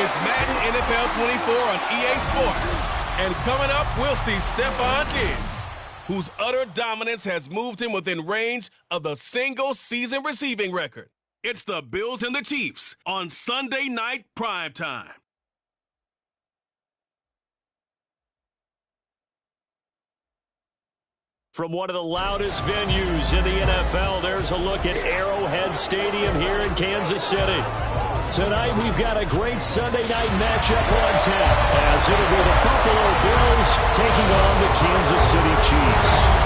It's Madden NFL 24 on EA Sports. And coming up, we'll see Stephon Diggs, whose utter dominance has moved him within range of the single-season receiving record. It's the Bills and the Chiefs on Sunday Night Primetime. From one of the loudest venues in the NFL, there's a look at Arrowhead Stadium here in Kansas City. Tonight, we've got a great Sunday night matchup on tap, as it'll be the Buffalo Bills taking on the Kansas City Chiefs.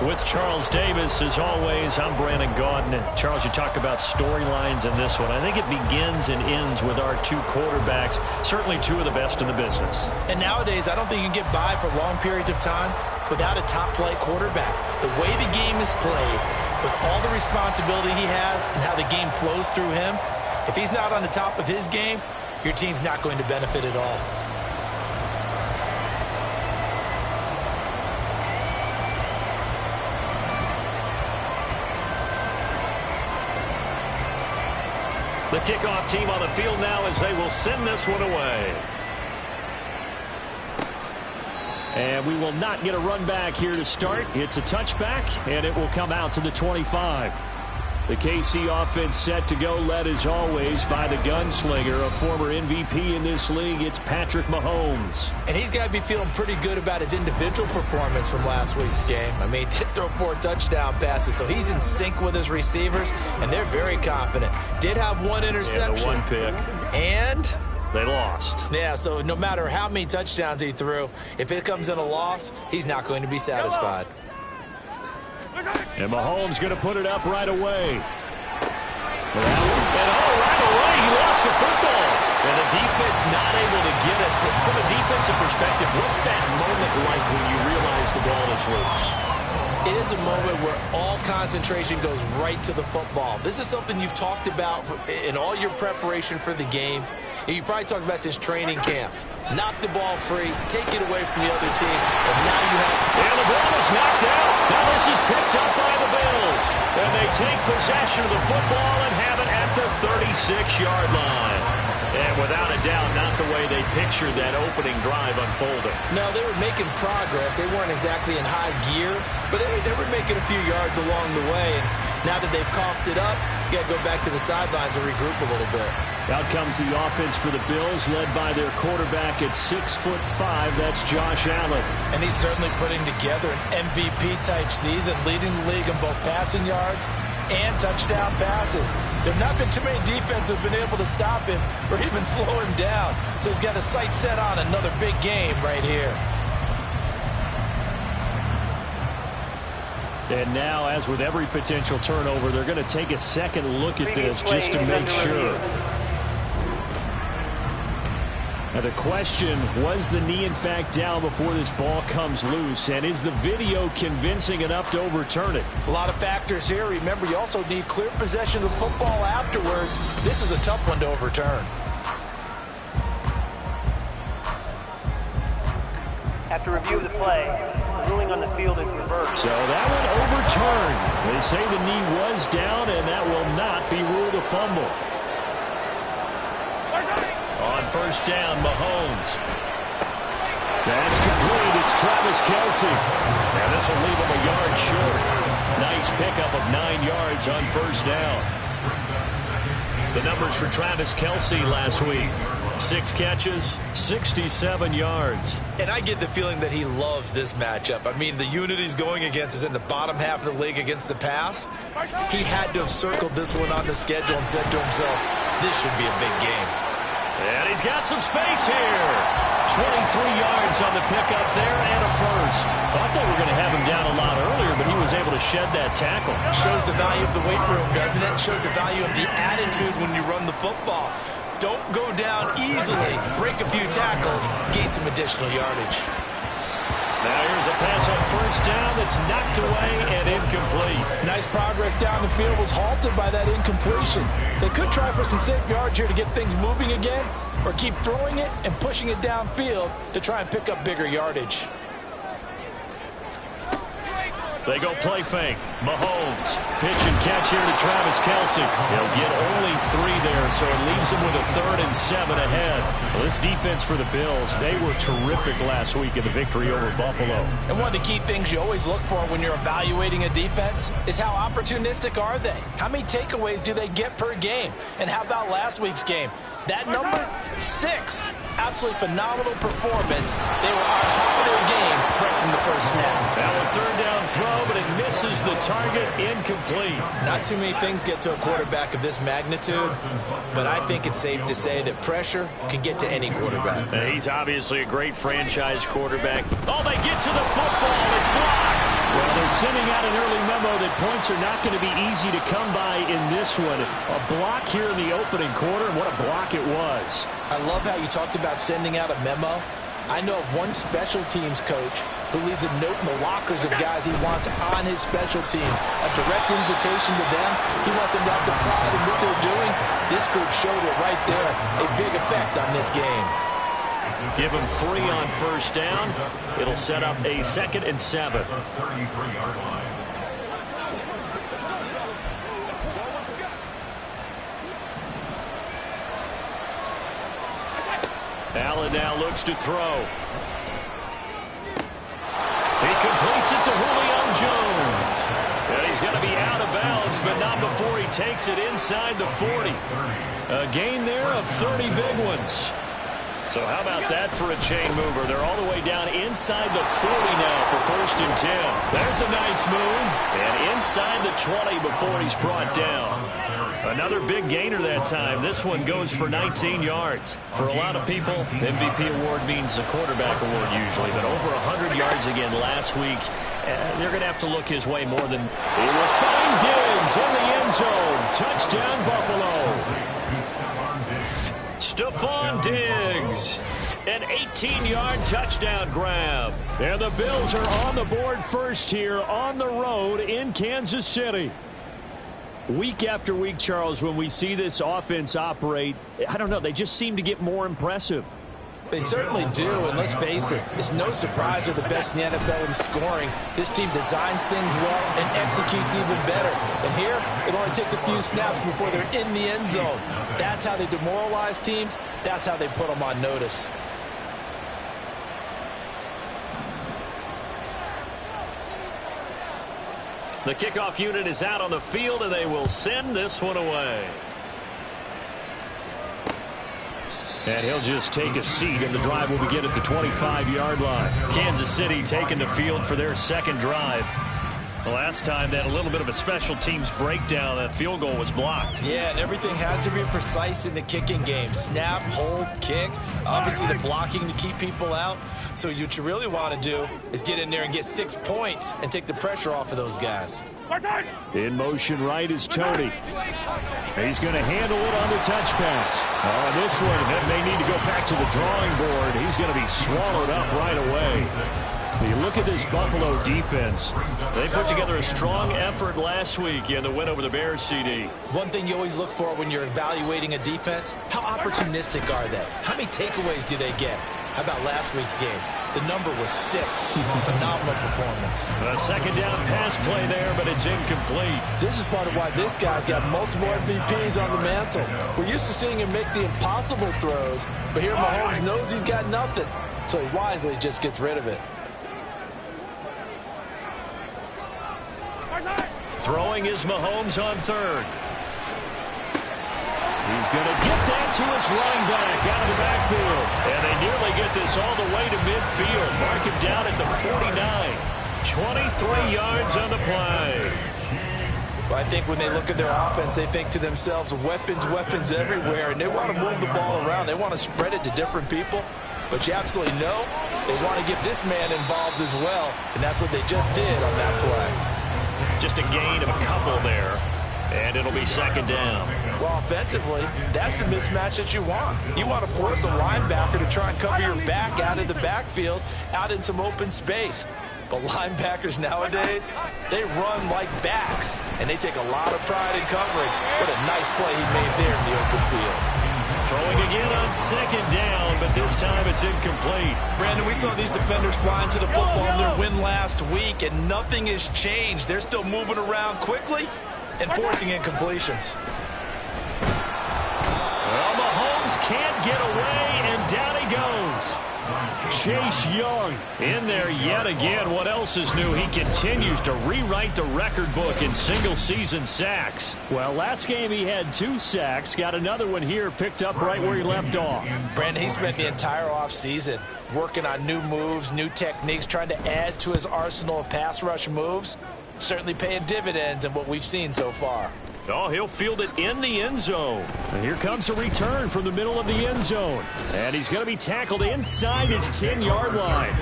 With Charles Davis, as always, I'm Brandon Gaudin. Charles, you talk about storylines in this one. I think it begins and ends with our two quarterbacks, certainly two of the best in the business. And nowadays, I don't think you can get by for long periods of time without a top-flight quarterback. The way the game is played, with all the responsibility he has and how the game flows through him, if he's not on the top of his game, your team's not going to benefit at all. The kickoff team on the field now as they will send this one away. And we will not get a run back here to start. It's a touchback, and it will come out to the 25. The KC offense set to go, led as always by the gunslinger, a former MVP in this league. It's Patrick Mahomes. And he's got to be feeling pretty good about his individual performance from last week's game. I mean, did throw 4 touchdown passes, so he's in sync with his receivers, and they're very confident. Did have one interception. Yeah, the one pick. And they lost. Yeah, so no matter how many touchdowns he threw, if it comes in a loss, he's not going to be satisfied. And Mahomes going to put it up right away. And right away, he lost the football. And the defense not able to get it. From a defensive perspective, what's that moment like when you realize the ball is loose? It is a moment where all concentration goes right to the football. This is something you've talked about in all your preparation for the game. And you probably talked about since training camp. Knock the ball free, take it away from the other team, and now you have... And the ball is knocked out. Now this is picked up by the Bills. And they take possession of the football and have it at the 36-yard line. And without a doubt, not the way they pictured that opening drive unfolding. No, they were making progress. They weren't exactly in high gear, but they were making a few yards along the way. And now that they've coughed it up, you got to go back to the sidelines and regroup a little bit. Out comes the offense for the Bills, led by their quarterback at 6'5". That's Josh Allen. And he's certainly putting together an MVP-type season, leading the league in both passing yards and touchdown passes. There have not been too many defenses that have been able to stop him or even slow him down. So he's got his sights set on another big game right here. And now, as with every potential turnover, they're going to take a second look at this just to make sure. Now the question, was the knee in fact down before this ball comes loose? And is the video convincing enough to overturn it? A lot of factors here. Remember, you also need clear possession of the football afterwards. This is a tough one to overturn. After review of the play, the ruling on the field is reversed. So that one overturned. They say the knee was down, and that will not be ruled a fumble. On first down, Mahomes. That's complete. It's Travis Kelce. And this will leave him a yard short. Nice pickup of 9 yards on first down. The numbers for Travis Kelce last week. 6 catches, 67 yards. And I get the feeling that he loves this matchup. I mean, the unit he's going against is in the bottom half of the league against the pass. He had to have circled this one on the schedule and said to himself, this should be a big game. And he's got some space here. 23 yards on the pickup there and a first. Thought they were going to have him down a lot earlier, but he was able to shed that tackle. Shows the value of the weight room, doesn't it? Shows the value of the attitude when you run the football. Don't go down easily. Break a few tackles. Gain some additional yardage. Now here's a pass on first down that's knocked away and incomplete. Nice progress down the field, was halted by that incompletion. They could try for some safe yards here to get things moving again, or keep throwing it and pushing it downfield to try and pick up bigger yardage. They go play fake. Mahomes. Pitch and catch here to Travis Kelce. He'll get only 3 there, so it leaves him with a 3rd and 7 ahead. Well, this defense for the Bills, they were terrific last week in the victory over Buffalo. And one of the key things you always look for when you're evaluating a defense is how opportunistic are they? How many takeaways do they get per game? And how about last week's game? That number, 6. Absolutely phenomenal performance. They were on top of their game right from the first snap. Now a 3rd down throw, but it misses the target, incomplete. Not too many things get to a quarterback of this magnitude, but I think it's safe to say that pressure can get to any quarterback. He's obviously a great franchise quarterback. Oh, they get to the football. It's blocked. Well, they're sending out an early memo that points are not going to be easy to come by in this one. A block here in the opening quarter, and what a block it was. I love how you talked about sending out a memo. I know of one special teams coach who leaves a note in the lockers of guys he wants on his special teams. A direct invitation to them. He wants them to have the pride in what they're doing. This group showed it right there. A big effect on this game. Give him 3 on 1st down. It'll set up a 2nd and 7. Allen now looks to throw. He completes it to Julio Jones. And he's going to be out of bounds, but not before he takes it inside the 40. A gain there of 30 big ones. So how about that for a chain mover? They're all the way down inside the 40 now for 1st and 10. There's a nice move. And inside the 20 before he's brought down. Another big gainer that time. This one goes for 19 yards. For a lot of people, MVP award means a quarterback award usually. But over 100 yards again last week. They're going to have to look his way more than... He will find Diggs in the end zone. Touchdown, Buffalo. Stephon Diggs, an 18-yard touchdown grab. And the Bills are on the board first here on the road in Kansas City. Week after week, Charles, when we see this offense operate, I don't know, they just seem to get more impressive. They certainly do, and let's face it, it's no surprise they're the best in the NFL in scoring. This team designs things well and executes even better. And here, it only takes a few snaps before they're in the end zone. That's how they demoralize teams. That's how they put them on notice. The kickoff unit is out on the field, and they will send this one away. And he'll just take a seat, and the drive will begin at the 25-yard line. Kansas City taking the field for their 2nd drive. The last time they had a little bit of a special teams breakdown. That field goal was blocked. Yeah, and everything has to be precise in the kicking game. Snap, hold, kick. Obviously, the blocking to keep people out. So what you really want to do is get in there and get 6 points and take the pressure off of those guys. In motion right is Tony. He's going to handle it on the touch pass. On this one, that may need to go back to the drawing board. He's going to be swallowed up right away. You look at this Buffalo defense. They put together a strong effort last week in the win over the Bears, CD. One thing you always look for when you're evaluating a defense, how opportunistic are they? How many takeaways do they get? How about last week's game? The number was 6. Phenomenal performance. A 2nd down pass play there, but it's incomplete. This is part of why this guy's got multiple MVPs on the mantle. We're used to seeing him make the impossible throws, but here Mahomes knows he's got nothing, so he wisely just gets rid of it. Throwing is Mahomes on 3rd. He's going to get that to his running back out of the backfield. And they nearly get this all the way to midfield. Mark him down at the 49. 23 yards on the play. Well, I think when they look at their offense, they think to themselves, weapons, weapons everywhere. And they want to move the ball around. They want to spread it to different people. But you absolutely know they want to get this man involved as well. And that's what they just did on that play. Just a gain of a couple there. And it'll be 2nd down. Well, offensively, that's the mismatch that you want. You want to force a linebacker to try and cover your back out of the backfield, out in some open space. But linebackers nowadays, they run like backs, and they take a lot of pride in covering. What a nice play he made there in the open field. Throwing again on second down, but this time it's incomplete. Brandon, we saw these defenders flying to the football in their win last week, and nothing has changed. They're still moving around quickly and forcing incompletions. Well, Mahomes can't get away, and down he goes. Chase Young in there yet again. What else is new? He continues to rewrite the record book in single-season sacks. Well, last game he had 2 sacks. Got another one here picked up right where he left off. Brandon, he spent the entire offseason working on new moves, new techniques, trying to add to his arsenal of pass rush moves. Certainly paying dividends in what we've seen so far. Oh, he'll field it in the end zone. And here comes a return from the middle of the end zone. And he's going to be tackled inside his 10-yard line.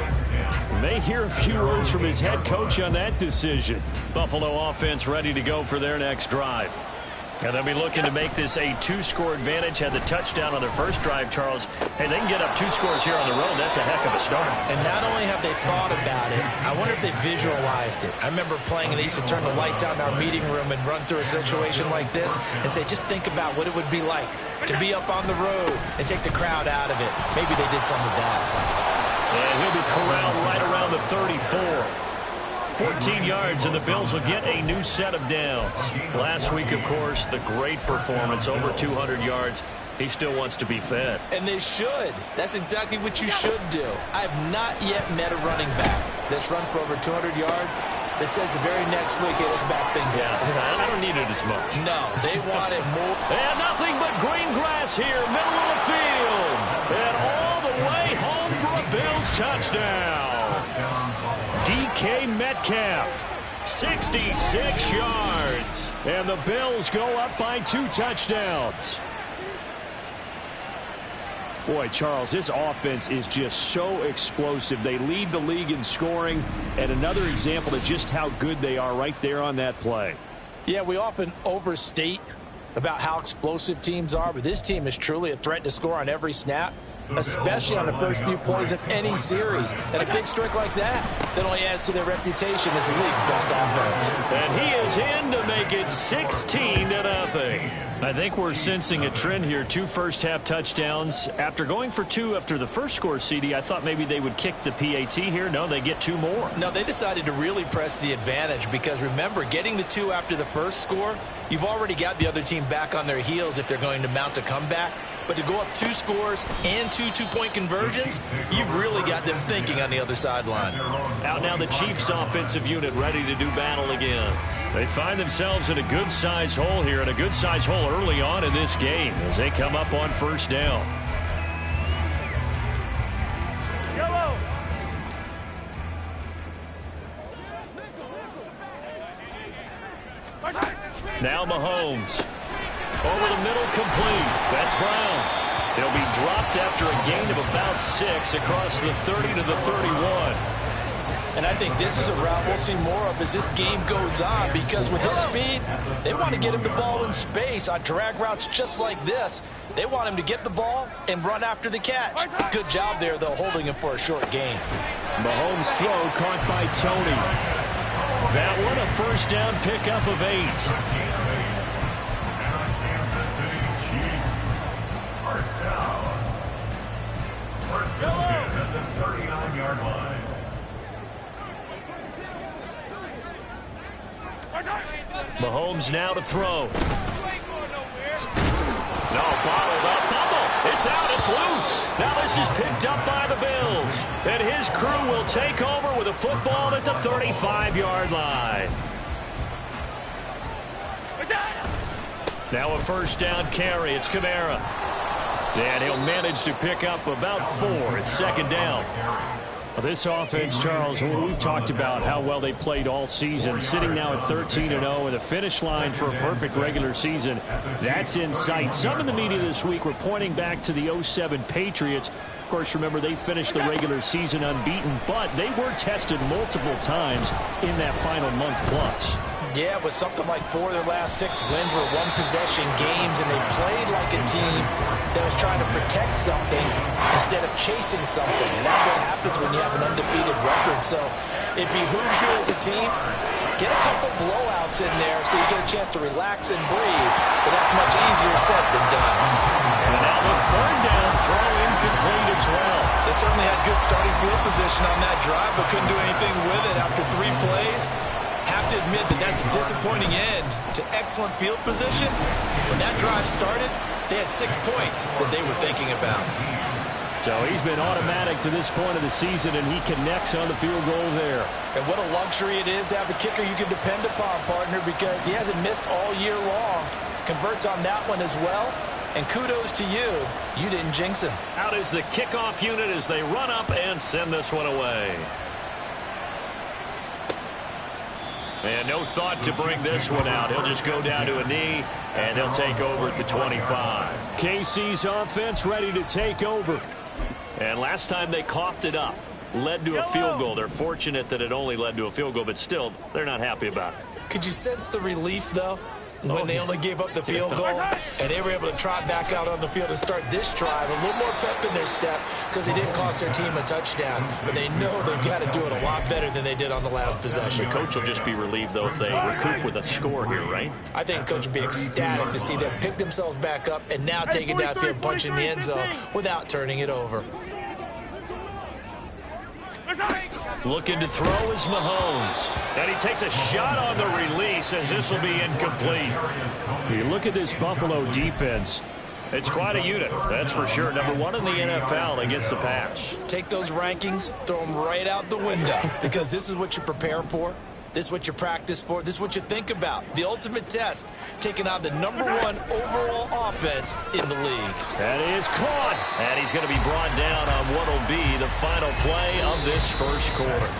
May hear a few words from his head coach on that decision. Buffalo offense ready to go for their next drive. And they'll be looking to make this a 2-score advantage. Had the touchdown on their first drive, Charles. Hey, they can get up 2 scores here on the road. That's a heck of a start. And not only have they thought about it, I wonder if they visualized it. I remember playing, and they used to turn the lights out in our meeting room and run through a situation like this and say, just think about what it would be like to be up on the road and take the crowd out of it. Maybe they did some of that. And he'll be corralled right around the 34. 14 yards, and the Bills will get a new set of downs. Last week, of course, the great performance, over 200 yards. He still wants to be fed. And they should. That's exactly what you should do. I have not yet met a running back that's run for over 200 yards that says the very next week, hey, let's back things out. I don't need it as much. No, they want it more. And nothing but green grass here, middle of the field. And all the way home for a Bills touchdown. DK Metcalf, 66 yards. And the Bills go up by 2 touchdowns. Boy, Charles, this offense is just so explosive. They lead the league in scoring, and another example of just how good they are right there on that play. Yeah, we often overstate about how explosive teams are, but this team is truly a threat to score on every snap, especially on the first few plays of any series. And a big streak like that only adds to their reputation as the league's best offense. And he is in to make it 16-0. I think we're sensing a trend here. 2 first-half touchdowns. After going for 2 after the first score, CD, I thought maybe they would kick the PAT here. No, they get 2 more. No, they decided to really press the advantage because, remember, getting the 2 after the first score, you've already got the other team back on their heels if they're going to mount a comeback. But to go up 2 scores and 2 two-point conversions, you've really got them thinking on the other sideline. Out now the Chiefs offensive unit ready to do battle again. They find themselves in a good-sized hole here, and a good-sized hole early on in this game as they come up on first down. Now Mahomes. Over the middle, complete. That's Brown. He'll be dropped after a gain of about 6 across the 30 to the 31. And I think this is a route we'll see more of as this game goes on, because with his speed, they want to get him the ball in space on drag routes just like this. They want him to get the ball and run after the catch. Good job there, though, holding him for a short gain. Mahomes' throw caught by Tony. That one a first down pickup of 8. Mahomes now to throw. No, bottled up, fumble. It's out, it's loose. Now this is picked up by the Bills. And his crew will take over with a football at the 35-yard line. Now a first down carry. It's Kamara. And he'll manage to pick up about 4. It's second down. Well, this offense, Charles, we've talked about how well they played all season, sitting now at 13-0 with a finish line for a perfect regular season. That's in sight. Some in the media this week were pointing back to the 07 Patriots. Of course, remember, they finished the regular season unbeaten, but they were tested multiple times in that final month plus. Yeah, but something like 4 of their last 6 wins were one-possession games, and they played like a team that was trying to protect something instead of chasing something. And that's what happens when you have an undefeated record. So it behooves you as a team, get a couple blowouts in there so you get a chance to relax and breathe. But that's much easier said than done. And now the certainly had good starting field position on that drive, but couldn't do anything with it after 3 plays. Have to admit that that's a disappointing end to excellent field position. When that drive started, they had 6 points that they were thinking about. So he's been automatic to this point of the season, and he connects on the field goal there. And what a luxury it is to have a kicker you can depend upon, partner, because he hasn't missed all year long. Converts on that one as well. And kudos to you. You didn't jinx him. Out is the kickoff unit as they run up and send this one away. And no thought to bring this one out. He'll just go down to a knee, and he'll take over at the 25. KC's offense ready to take over. And last time they coughed it up, led to a field goal. They're fortunate that it only led to a field goal, but still, they're not happy about it. Could you sense the relief, though, when they only gave up the field goal and they were able to trot back out on the field and start this drive? A little more pep in their step because they didn't cost their team a touchdown, but they know they've got to do it a lot better than they did on the last possession. The coach will just be relieved, though, if they recoup with a score here, right? I think the coach would be ecstatic to see them pick themselves back up and now take it downfield and punch in the end zone without turning it over. Looking to throw is Mahomes. And he takes a shot on the release as this will be incomplete. You look at this Buffalo defense. It's quite a unit, that's for sure. Number 1 in the NFL against the pass. Take those rankings, throw them right out the window because this is what you prepare for. This is what you practice for. This is what you think about. The ultimate test, taking on the number 1 overall offense in the league. That is caught. And he's going to be brought down on what will be the final play of this first quarter.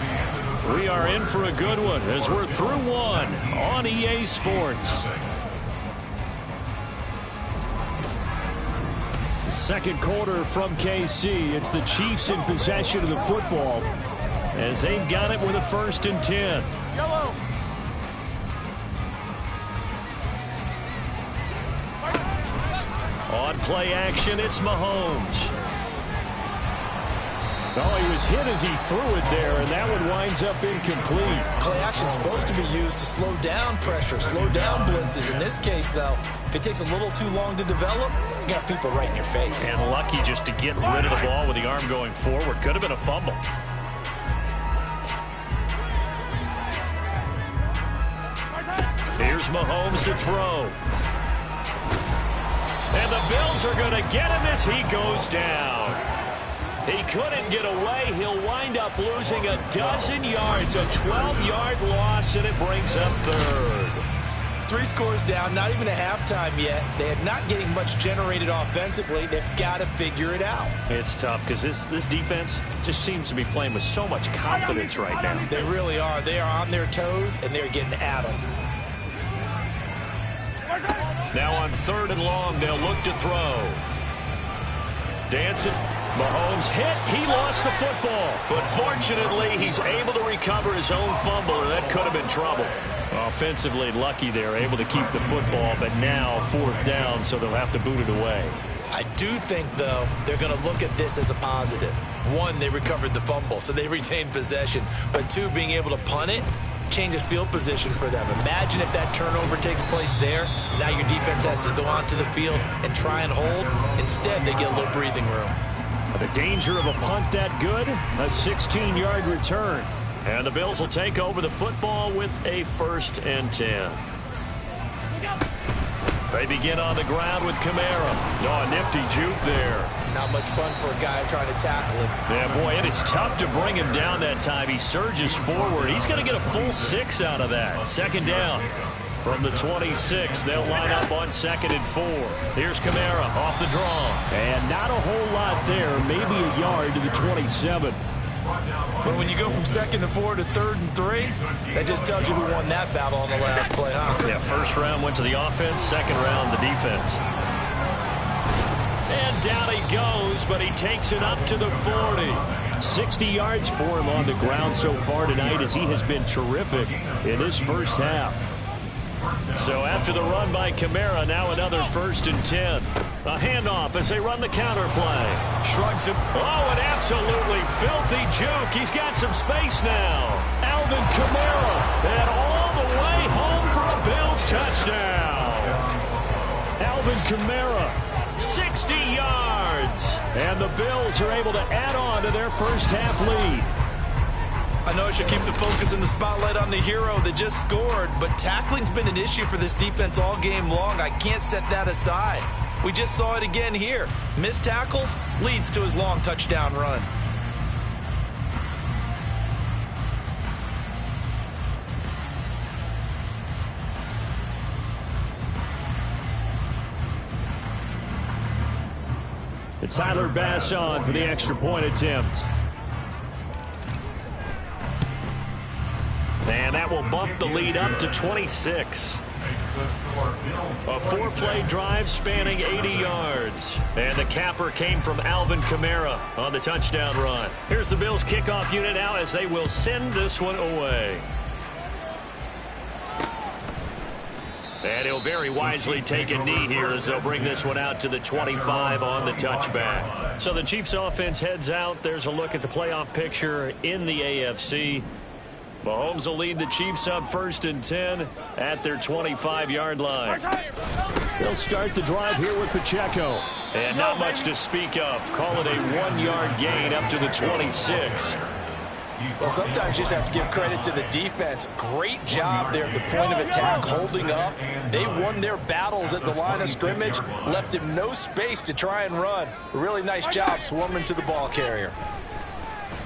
We are in for a good one as we're through 1 on EA Sports. The second quarter from KC. It's the Chiefs in possession of the football as they've got it with a 1st and 10. Yellow. On play action, it's Mahomes. Oh, he was hit as he threw it there, and that one winds up incomplete. Play action is supposed to be used to slow down pressure, slow down blitzes. In this case, though, if it takes a little too long to develop, you got people right in your face. And lucky just to get rid of the ball with the arm going forward. Could have been a fumble. Here's Mahomes to throw. And the Bills are going to get him as he goes down. He couldn't get away. He'll wind up losing a dozen yards. A 12-yard loss, and it brings up 3rd. 3 scores down, not even a halftime yet. They are not getting much generated offensively. They've got to figure it out. It's tough because this defense just seems to be playing with so much confidence right now. They really are. They are on their toes, and they're getting at them. Now on 3rd and long, they'll look to throw. Dancing. Mahomes hit. He lost the football. But fortunately, he's able to recover his own fumble, or that could have been trouble. Offensively lucky they're able to keep the football, but now 4th down, so they'll have to boot it away. I do think, though, they're going to look at this as a positive. 1, they recovered the fumble, so they retained possession. But 2, being able to punt it changes field position for them. Imagine if that turnover takes place there. Now your defense has to go onto the field and try and hold. Instead, they get a little breathing room. The danger of a punt that good, a 16-yard return. And the Bills will take over the football with a 1st and 10. They begin on the ground with Kamara. Oh, a nifty juke there. Not much fun for a guy trying to tackle him. Yeah, boy, and it's tough to bring him down that time. He surges forward. He's going to get a full 6 out of that. 2nd down from the 26. They'll line up on 2nd and 4. Here's Kamara off the draw. And not a whole lot there. Maybe a yard to the 27. But when you go from 2nd and 4 to 3rd and 3, that just tells you who won that battle on the last play, huh? Yeah, 1st round went to the offense, 2nd round the defense. And down he goes, but he takes it up to the 40. 60 yards for him on the ground so far tonight as he has been terrific in his first half. So after the run by Kamara, now another 1st and 10. A handoff as they run the counter play. Shrugs him. Oh, an absolutely filthy juke. He's got some space now. Alvin Kamara. And all the way home for a Bills touchdown. Alvin Kamara, 60 yards. And the Bills are able to add on to their first half lead. I know I should keep the focus and the spotlight on the hero that just scored, but tackling's been an issue for this defense all game long. I can't set that aside. We just saw it again here. Missed tackles leads to his long touchdown run. Tyler Bass on for the extra point attempt. And that will bump the lead up to 26. A four-play drive spanning 80 yards. And the capper came from Alvin Kamara on the touchdown run. Here's the Bills kickoff unit now as they will send this one away. And he'll very wisely take a knee here as they'll bring this one out to the 25 on the touchback. So the Chiefs offense heads out. There's a look at the playoff picture in the AFC. Mahomes will lead the Chiefs up 1st and 10 at their 25-yard line. They'll start the drive here with Pacheco. And not much to speak of. Call it a 1-yard gain up to the 26. Well, sometimes you just have to give credit to the defense. Great job there at the point of attack, holding up. They won their battles at the line of scrimmage, left him no space to try and run. Really nice job swarming to the ball carrier.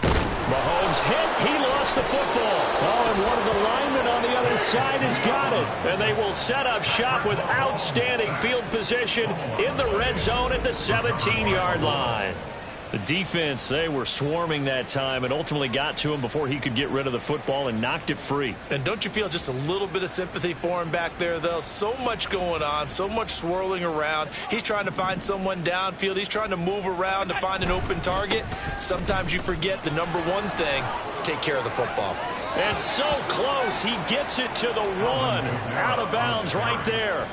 Mahomes hit. He lost the football. Oh, and one of the linemen on the other side has got it. And they will set up shop with outstanding field position in the red zone at the 17-yard line. The defense, they were swarming that time and ultimately got to him before he could get rid of the football and knocked it free. And don't you feel just a little bit of sympathy for him back there, though? So much going on, so much swirling around. He's trying to find someone downfield. He's trying to move around to find an open target. Sometimes you forget the number one thing, take care of the football. And so close, he gets it to the 1. Out of bounds right there.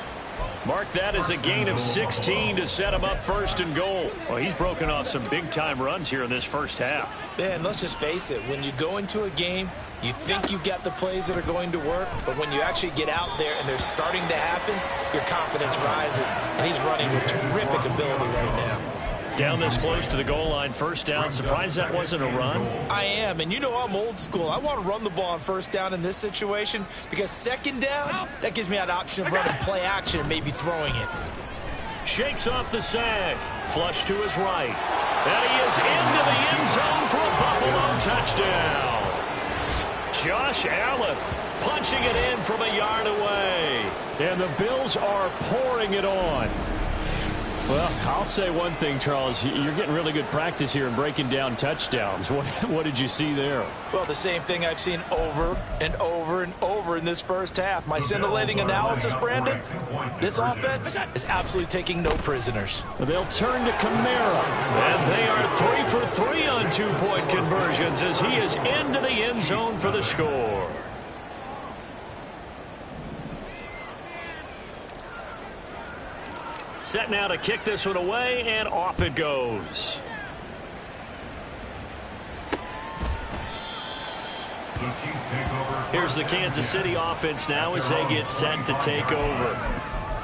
Mark that as a gain of 16 to set him up 1st and goal. Well, he's broken off some big-time runs here in this first half. Man, let's just face it. When you go into a game, you think you've got the plays that are going to work, but when you actually get out there and they're starting to happen, your confidence rises, and he's running with terrific ability right now. Down this close to the goal line, 1st down. Surprised that wasn't a run? I am, and you know I'm old school. I want to run the ball on 1st down in this situation because 2nd down, that gives me an option of running play action and maybe throwing it. Shakes off the sag. Flush to his right. And he is into the end zone for a Buffalo touchdown. Josh Allen punching it in from a yard away. And the Bills are pouring it on. Well, I'll say one thing, Charles. You're getting really good practice here in breaking down touchdowns. What did you see there? Well, the same thing I've seen over and over and over in this first half. My scintillating analysis, Brandon, this offense is absolutely taking no prisoners. They'll turn to Kamara. And they are 3 for 3 on 2-point conversions as he is into the end zone for the score. Set now to kick this one away, and off it goes. Here's the Kansas City offense now as they get set to take over.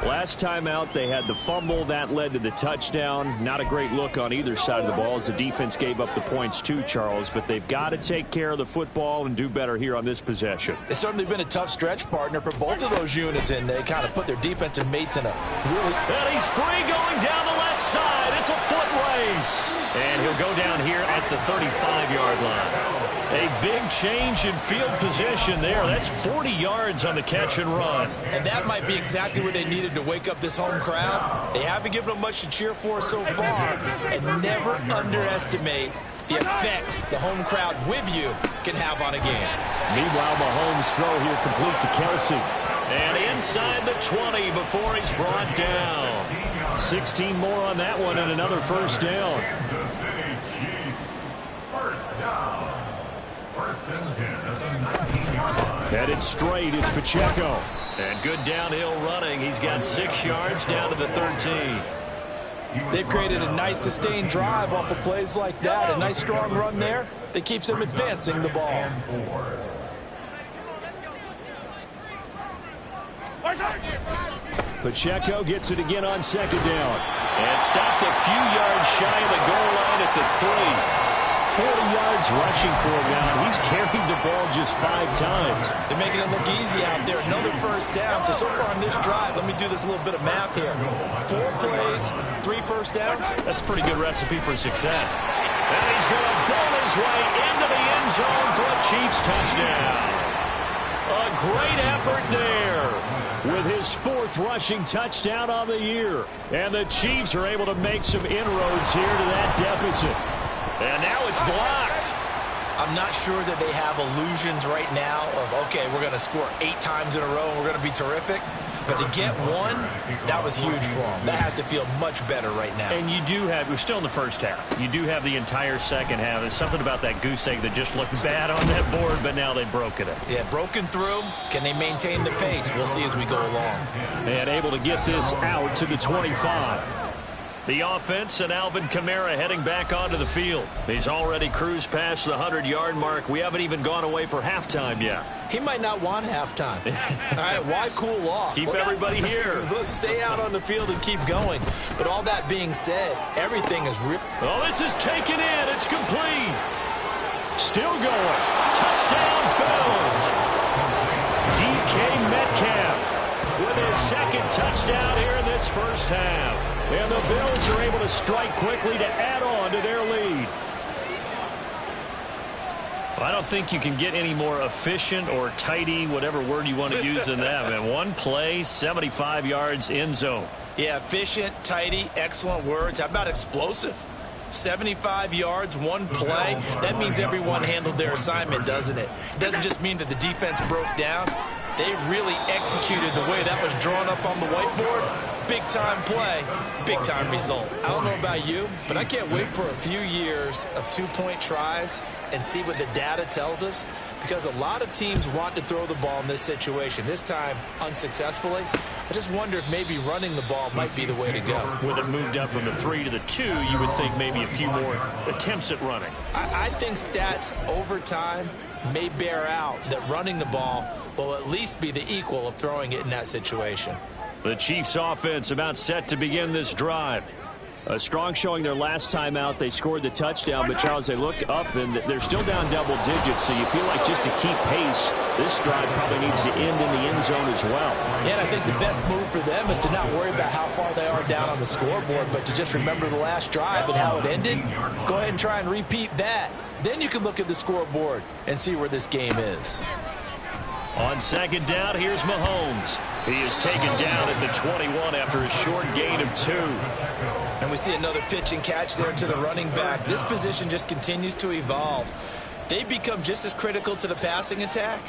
Last time out, they had the fumble. That led to the touchdown. Not a great look on either side of the ball as the defense gave up the points too, Charles. But they've got to take care of the football and do better here on this possession. It's certainly been a tough stretch, partner, for both of those units, and they kind of put their defensive mates in a really... And he's free going down the left side. It's a foot race. And he'll go down here at the 35-yard line. A big change in field position there. That's 40 yards on the catch and run. And that might be exactly what they needed to wake up this home crowd. They haven't given them much to cheer for so far. And never underestimate the effect the home crowd with you can have on a game. Meanwhile, Mahomes' throw here complete to Kelsey. And inside the 20 before he's brought down. 16 more on that one and another 1st down. Headed straight, it's Pacheco. And good downhill running. He's got 6 yards down to the 13. They've created a nice sustained drive off of plays like that. A nice strong run there that keeps them advancing the ball. Pacheco gets it again on 2nd down. And stopped a few yards shy of the goal at the 3. 40 yards rushing for him now, and he's carried the ball just 5 times. They're making it look easy out there. Another first down. So far on this drive, let me do this little bit of math here. 4 plays, 3 first downs. That's a pretty good recipe for success. And he's going to bowl his way into the end zone for a Chiefs touchdown. A great effort there with his 4th rushing touchdown on the year. And the Chiefs are able to make some inroads here to that deficit. And now it's blocked. I'm not sure that they have illusions right now of, okay, we're going to score 8 times in a row and we're going to be terrific. But to get 1, that was huge for them. That has to feel much better right now. And you do have, we're still in the first half. You do have the entire second half. There's something about that goose egg that just looked bad on that board, but now they've broken it. Yeah, broken through. Can they maintain the pace? We'll see as we go along. And able to get this out to the 25. The offense and Alvin Kamara heading back onto the field. He's already cruised past the 100-yard mark. We haven't even gone away for halftime yet. He might not want halftime. All right, why cool off? Keep everybody here. Let's stay out on the field and keep going. But all that being said, everything is ripped. Oh, this is taken in. It's complete. Still going. Touchdown, Bills. DK Metcalf with his 2nd touchdown here in this first half. And the Bills are able to strike quickly to add on to their lead. Well, I don't think you can get any more efficient or tidy, whatever word you want to use than that. Man, 1 play, 75 yards, end zone. Yeah, efficient, tidy, excellent words. How about explosive? 75 yards, 1 play. That means everyone handled their assignment, doesn't it? It doesn't just mean that the defense broke down. They really executed the way that was drawn up on the whiteboard. Big-time play, big-time result. I don't know about you, but I can't wait for a few years of 2-point tries and see what the data tells us, because a lot of teams want to throw the ball in this situation. This time, unsuccessfully. I just wonder if maybe running the ball might be the way to go. With it moved up from the 3 to the 2, you would think maybe a few more attempts at running. I think stats over time may bear out that running the ball will at least be the equal of throwing it in that situation. The Chiefs offense about set to begin this drive. A strong showing their last time out. They scored the touchdown, but Charles, they look up and they're still down double digits, so you feel like just to keep pace, this drive probably needs to end in the end zone as well. Yeah, and I think the best move for them is to not worry about how far they are down on the scoreboard, but to just remember the last drive and how it ended. Go ahead and try and repeat that. Then you can look at the scoreboard and see where this game is. On 2nd down, here's Mahomes. He is taken down at the 21 after a short gain of 2. And we see another pitch and catch there to the running back. This position just continues to evolve. They become just as critical to the passing attack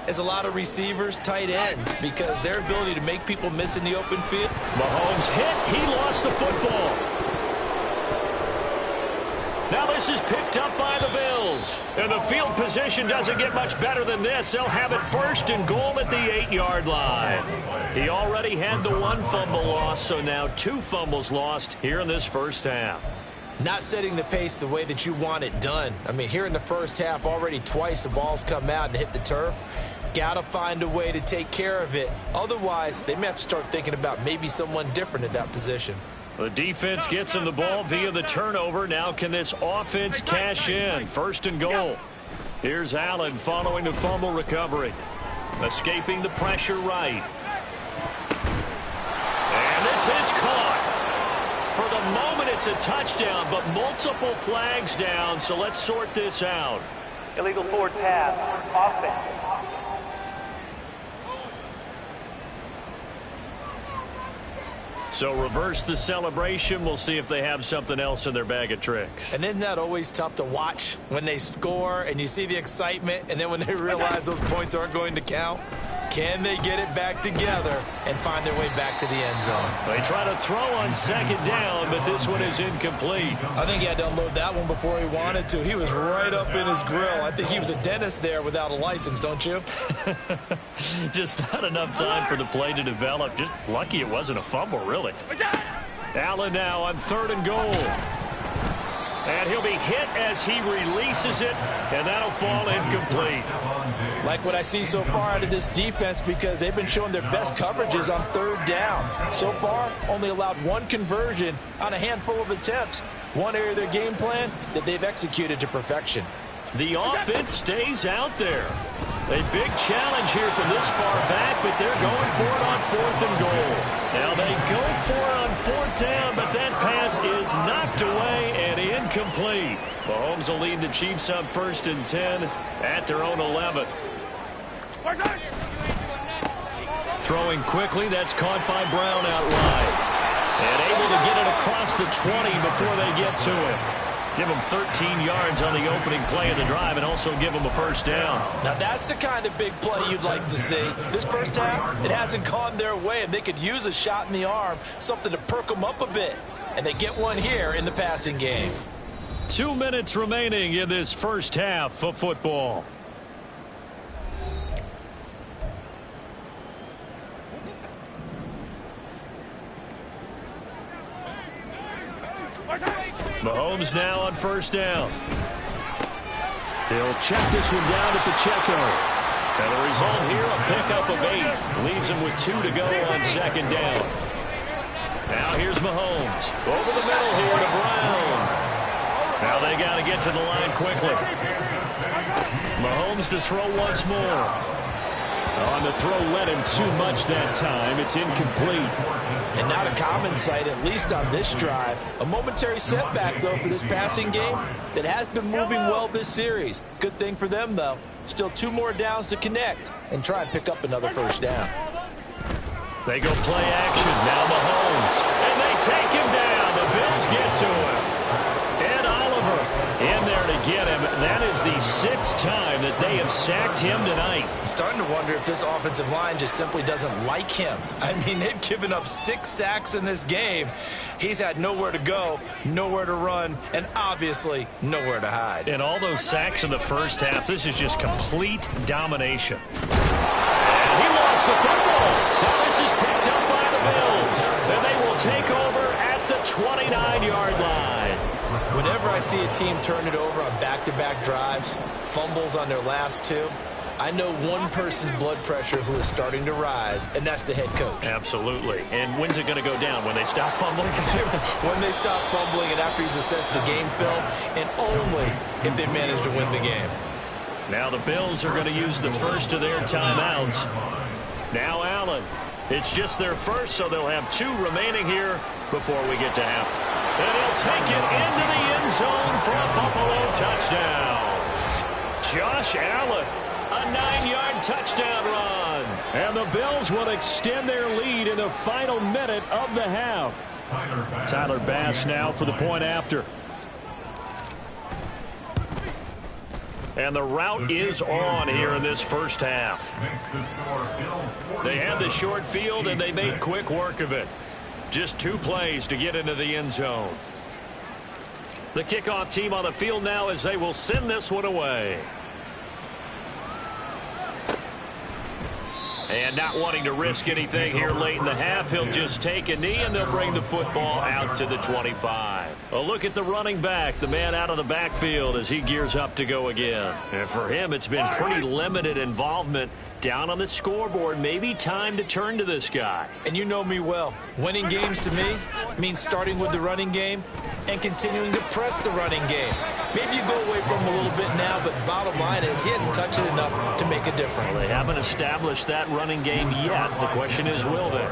as a lot of receivers, tight ends, because their ability to make people miss in the open field. Mahomes hit. He lost the football. Now this is picked up by the Bills. And the field position doesn't get much better than this. They'll have it 1st and goal at the 8-yard line. He already had the 1 fumble loss, so now 2 fumbles lost here in this first half. Not setting the pace the way that you want it done. I mean, here in the first half, already twice the ball's come out and hit the turf. Got to find a way to take care of it. Otherwise, they may have to start thinking about maybe someone different at that position. The defense gets him the ball via the turnover. Now can this offense cash in? 1st and goal. Here's Allen following the fumble recovery. Escaping the pressure right. And this is caught. For the moment, it's a touchdown, but multiple flags down, so let's sort this out. Illegal forward pass, offense. So reverse the celebration. We'll see if they have something else in their bag of tricks. And isn't that always tough to watch when they score and you see the excitement, and then when they realize those points aren't going to count? Can they get it back together and find their way back to the end zone? They try to throw on 2nd down, but this one is incomplete. I think he had to unload that one before he wanted to. He was right up in his grill. I think he was a dentist there without a license, don't you? Just not enough time for the play to develop. Just lucky it wasn't a fumble, really. Allen now on 3rd and goal. And he'll be hit as he releases it, and that'll fall incomplete. Like what I see so far out of this defense, because they've been showing their best coverages on 3rd down. So far, only allowed 1 conversion on a handful of attempts. One area of their game plan that they've executed to perfection. The offense stays out there. A big challenge here from this far back, but they're going for it on 4th and goal. Now they go for it on 4th down, but that pass is knocked away and incomplete. Mahomes will lead the Chiefs on 1st and 10 at their own 11. Throwing quickly, that's caught by Brown out wide. And able to get it across the 20 before they get to it. Give them 13 yards on the opening play of the drive and also give them a 1st down. Now that's the kind of big play you'd like to see. This first half, it hasn't gone their way, and they could use a shot in the arm, something to perk them up a bit. And they get one here in the passing game. 2 minutes remaining in this first half of football. Mahomes now on 1st down. He'll check this one down to Pacheco. And the result here, a pickup of 8. Leaves him with 2 to go on 2nd down. Now here's Mahomes. Over the middle here to Brown. Now they got to get to the line quickly. Mahomes to throw once more. On the throw, led him too much that time. It's incomplete. And not a common sight, at least on this drive. A momentary setback, though, for this passing game that has been moving well this series. Good thing for them, though. Still 2 more downs to connect and try and pick up another 1st down. They go play action. Now Mahomes. And they take him down. The Bills get to him. And Oliver in there to get him. That is the 6th time that they have sacked him tonight. I'm starting to wonder if this offensive line just simply doesn't like him. I mean, they've given up 6 sacks in this game. He's had nowhere to go, nowhere to run, and obviously nowhere to hide. And all those sacks in the first half, this is just complete domination. And he lost the football. Now this is picked up by the Bills. And they will take over at the 29-yard line. Whenever I see a team turn it over on back-to-back drives, fumbles on their last 2, I know one person's blood pressure who is starting to rise, and that's the head coach. Absolutely. And when's it going to go down? When they stop fumbling? When they stop fumbling and after he's assessed the game film, and only if they manage to win the game. Now the Bills are going to use the first of their timeouts. Now Allen. It's just their first, so they'll have 2 remaining here before we get to half. And he'll take it into the end zone for a Buffalo touchdown. Josh Allen, a 9-yard touchdown run. And the Bills will extend their lead in the final minute of the half. Tyler Bass now for the point after. And the route is on here in this first half. They had the short field, and they made quick work of it. Just 2 plays to get into the end zone. The kickoff team on the field now as they will send this one away. And not wanting to risk anything here late in the half, he'll just take a knee, and they'll bring the football out to the 25. A look at the running back, the man out of the backfield as he gears up to go again. And for him, it's been pretty limited involvement down on the scoreboard. Maybe time to turn to this guy. And you know me well. Winning games to me means starting with the running game and continuing to press the running game. Maybe you go away from him a little bit now, but bottom line is he hasn't touched it enough to make a difference. Well, they haven't established that running game yet. The question is, will they?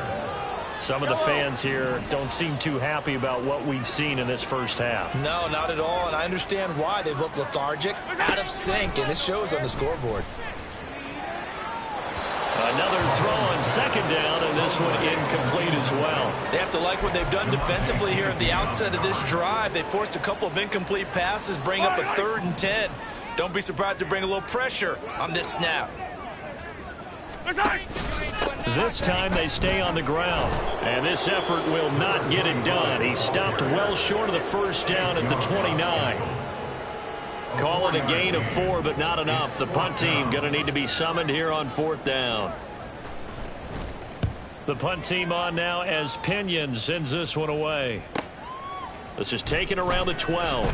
Some of the fans here don't seem too happy about what we've seen in this first half. No, not at all, and I understand why. They've looked lethargic, out of sync, and it shows on the scoreboard. Another throw on 2nd down, and this one incomplete as well. They have to like what they've done defensively here at the outset of this drive. They forced a couple of incomplete passes, bring up a 3rd and 10. Don't be surprised to bring a little pressure on this snap. This time they stay on the ground, and this effort will not get it done. He stopped well short of the 1st down at the 29. Call it a gain of 4, but not enough. The punt team going to need to be summoned here on 4th down. The punt team on now as Pinion sends this one away. This is taken around the 12.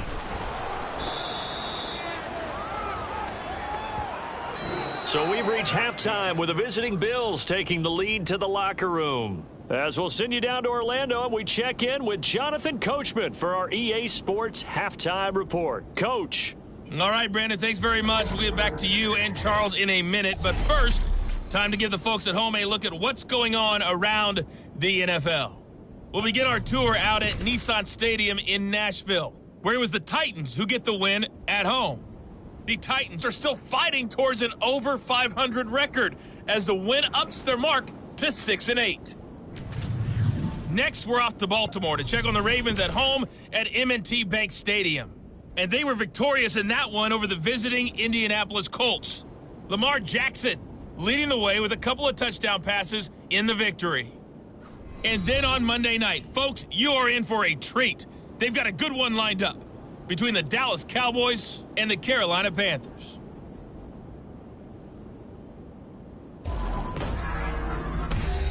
So we've reached halftime with the visiting Bills taking the lead to the locker room. As we'll send you down to Orlando, and we check in with Jonathan Coachman for our EA Sports Halftime Report. Coach. All right, Brandon, thanks very much. We'll get back to you and Charles in a minute. But first, time to give the folks at home a look at what's going on around the NFL. We'll begin our tour out at Nissan Stadium in Nashville, where it was the Titans who get the win at home. The Titans are still fighting towards an over 500 record as the win ups their mark to 6-8. Next, we're off to Baltimore to check on the Ravens at home at M&T Bank Stadium. And they were victorious in that one over the visiting Indianapolis Colts. Lamar Jackson leading the way with a couple of touchdown passes in the victory. And then on Monday night, folks, you are in for a treat. They've got a good one lined up between the Dallas Cowboys and the Carolina Panthers.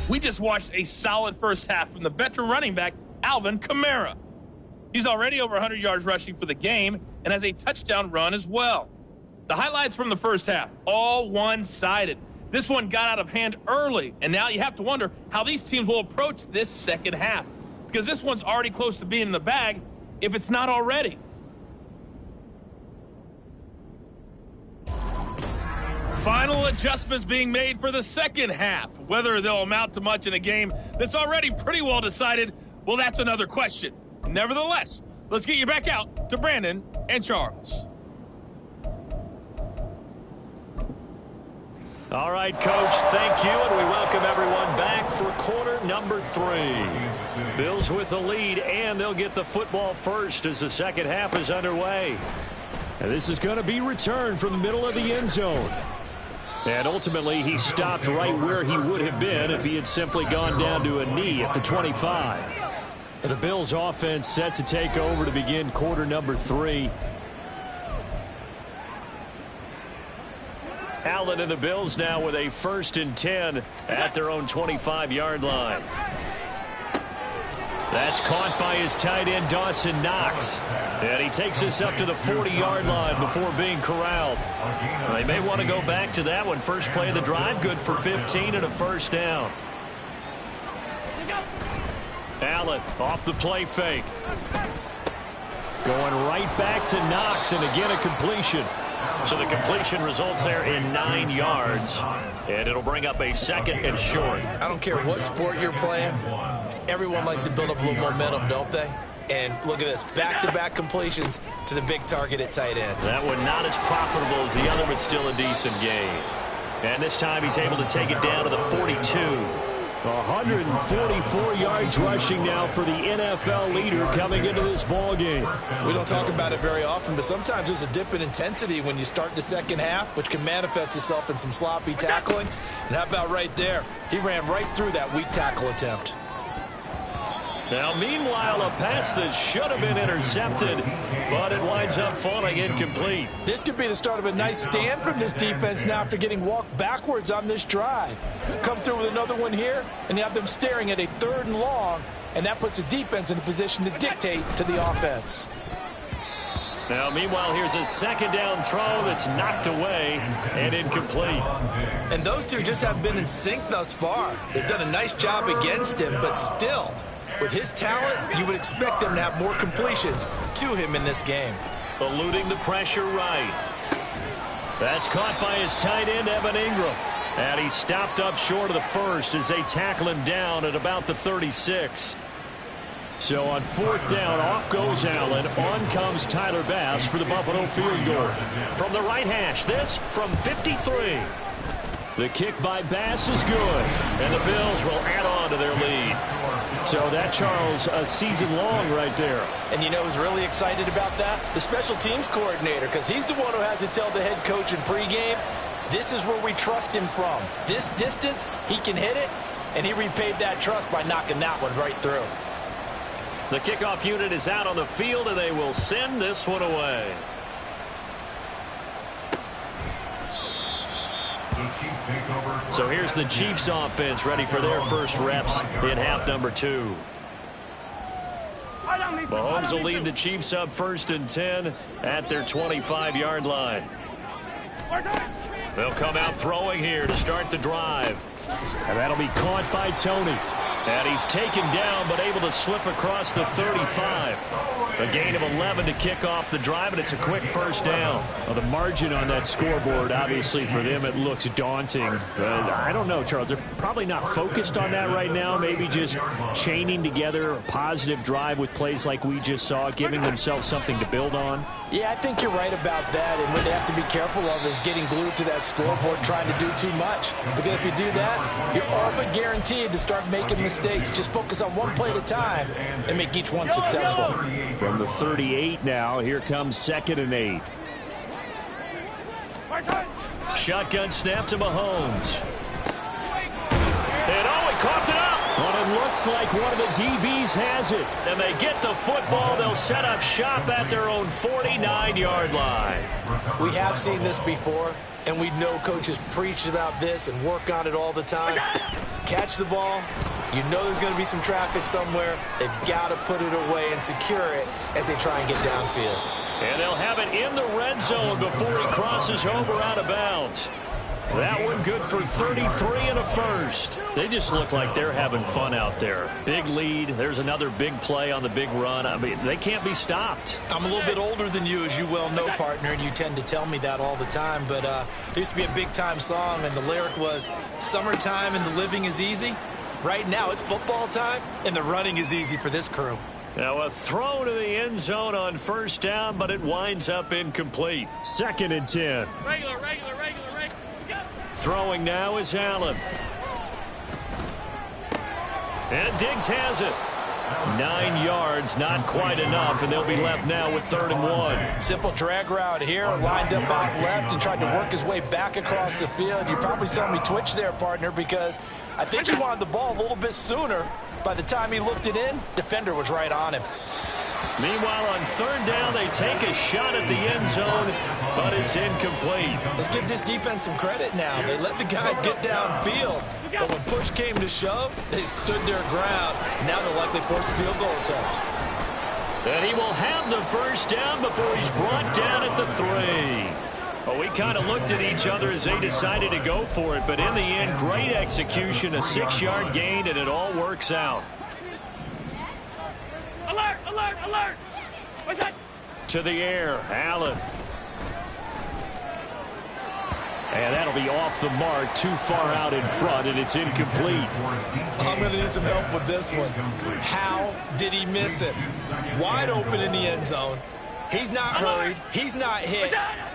We just watched a solid first half from the veteran running back, Alvin Kamara. He's already over 100 yards rushing for the game and has a touchdown run as well. The highlights from the first half, all one-sided. This one got out of hand early, and now you have to wonder how these teams will approach this second half, because this one's already close to being in the bag if it's not already. Final adjustments being made for the second half. Whether they'll amount to much in a game that's already pretty well decided, well, that's another question. Nevertheless, let's get you back out to Brandon and Charles. All right, Coach, thank you, and we welcome everyone back for quarter number 3. Bills with the lead, and they'll get the football first as the second half is underway. And this is going to be returned from the middle of the end zone. And ultimately, he stopped right where he would have been if he had simply gone down to a knee at the 25. The Bills offense set to take over to begin quarter number 3. Allen and the Bills now with a 1st and 10 at their own 25-yard line. That's caught by his tight end, Dawson Knox. And he takes us up to the 40-yard line before being corralled. They may want to go back to that one. First play of the drive, good for 15 and a first down. Allen off the play fake. Going right back to Knox, and again a completion. So the completion results there in 9 yards, and it'll bring up a 2nd and short. I don't care what sport you're playing. Everyone likes to build up a little momentum, don't they? And look at this, back-to-back completions to the big target at tight end. That one not as profitable as the other, but still a decent gain. And this time he's able to take it down to the 42. 144 yards rushing now for the NFL leader coming into this ball game. We don't talk about it very often, but sometimes there's a dip in intensity when you start the second half, which can manifest itself in some sloppy tackling. And how about right there? He ran right through that weak tackle attempt. Now, meanwhile, a pass that should have been intercepted, but it winds up falling incomplete. This could be the start of a nice stand from this defense now after getting walked backwards on this drive. Come through with another one here, and you have them staring at a 3rd and long, and that puts the defense in a position to dictate to the offense. Now, meanwhile, here's a 2nd down throw that's knocked away and incomplete. And those two just haven't been in sync thus far. They've done a nice job against him, but still, with his talent, you would expect them to have more completions to him in this game. Eluding the pressure right. That's caught by his tight end, Evan Ingram. And he stopped up short of the first as they tackle him down at about the 36. So on 4th down, off goes Allen. On comes Tyler Bass for the Buffalo field goal. From the right hash, this from 53. The kick by Bass is good, and the Bills will add on to their lead. So that, Charles, a season long right there. And you know who's really excited about that? The special teams coordinator, because he's the one who has to tell the head coach in pregame, this is where we trust him from. This distance, he can hit it, and he repaid that trust by knocking that one right through. The kickoff unit is out on the field, and they will send this one away. So here's the Chiefs offense ready for their first reps in half number 2. Mahomes will lead the Chiefs up 1st and 10 at their 25-yard line. They'll come out throwing here to start the drive. And that'll be caught by Tony. And he's taken down, but able to slip across the 35. A gain of 11 to kick off the drive, and it's a quick first down. Well, the margin on that scoreboard, obviously, for them, it looks daunting. I don't know, Charles. They're probably not focused on that right now. Maybe just chaining together a positive drive with plays like we just saw, giving themselves something to build on. Yeah, I think you're right about that. And what they have to be careful of is getting glued to that scoreboard, trying to do too much. Because if you do that, you're all but guaranteed to start making mistakes. Just focus on one play at a time and make each one successful. From the 38 now, here comes 2nd and 8. Shotgun snap to Mahomes. And he coughed it up. Well, it looks like one of the DBs has it. And they get the football. They'll set up shop at their own 49-yard line. We have seen this before, and we know coaches preach about this and work on it all the time. Catch the ball. You know there's going to be some traffic somewhere. They've got to put it away and secure it as they try and get downfield. And they'll have it in the red zone before he crosses over out of bounds. That one good for 33 and a first. They just look like they're having fun out there. Big lead. There's another big play on the big run. I mean, they can't be stopped. I'm a little bit older than you, as you well know, partner, and you tend to tell me that all the time. But there used to be a big-time song, and the lyric was, "Summertime and the living is easy." Right now, it's football time, and the running is easy for this crew. Now a throw to the end zone on first down, but it winds up incomplete. 2nd and 10. Regular. Throwing now is Allen. And Diggs has it. 9 yards, not quite enough, and they'll be left now with 3rd and 1. Simple drag route here, lined up out left and tried to work his way back across the field. You probably saw me twitch there, partner, because I think he wanted the ball a little bit sooner. By the time he looked it in, defender was right on him. Meanwhile, on 3rd down, they take a shot at the end zone, but it's incomplete. Let's give this defense some credit now. They let the guys get downfield, but when push came to shove, they stood their ground. Now they'll likely force a field goal attempt. And he will have the first down before he's brought down at the 3. Well, we kind of looked at each other as they decided to go for it, but in the end, great execution, a 6-yard gain, and it all works out. Alert! What's that? To the air, Allen. And that'll be off the mark, too far out in front, and it's incomplete. I'm going to need some help with this one. How did he miss it? Wide open in the end zone. He's not hurried. He's not hit.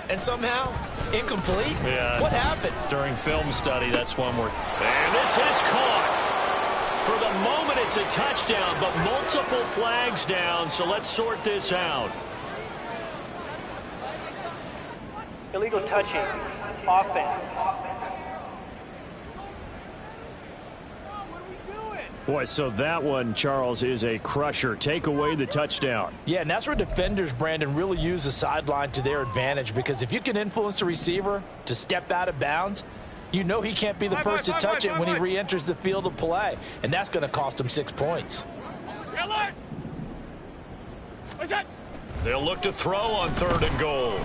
And somehow, incomplete? Yeah. What happened? During film study, that's one word. And this is caught. For the moment, it's a touchdown, but multiple flags down, so let's sort this out. Illegal touching. Offense. Boy, so that one, Charles, is a crusher. Take away the touchdown. Yeah, and that's where defenders, Brandon, really use the sideline to their advantage, because if you can influence the receiver to step out of bounds, you know he can't be the first to touch it when he re-enters the field of play, and that's going to cost him 6 points. Alert! What's that? They'll look to throw on 3rd and goal.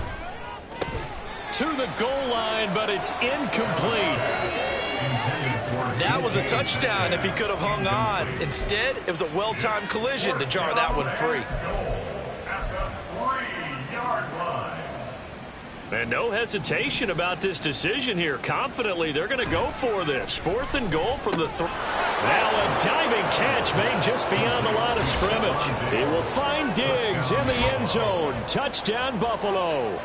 To the goal line, but it's incomplete. That was a touchdown if he could have hung on. Instead, it was a well-timed collision to jar that one free. And no hesitation about this decision here. Confidently, they're going to go for this. 4th and goal from the Now a diving catch made just beyond the line of scrimmage. He will find Diggs in the end zone. Touchdown, Buffalo.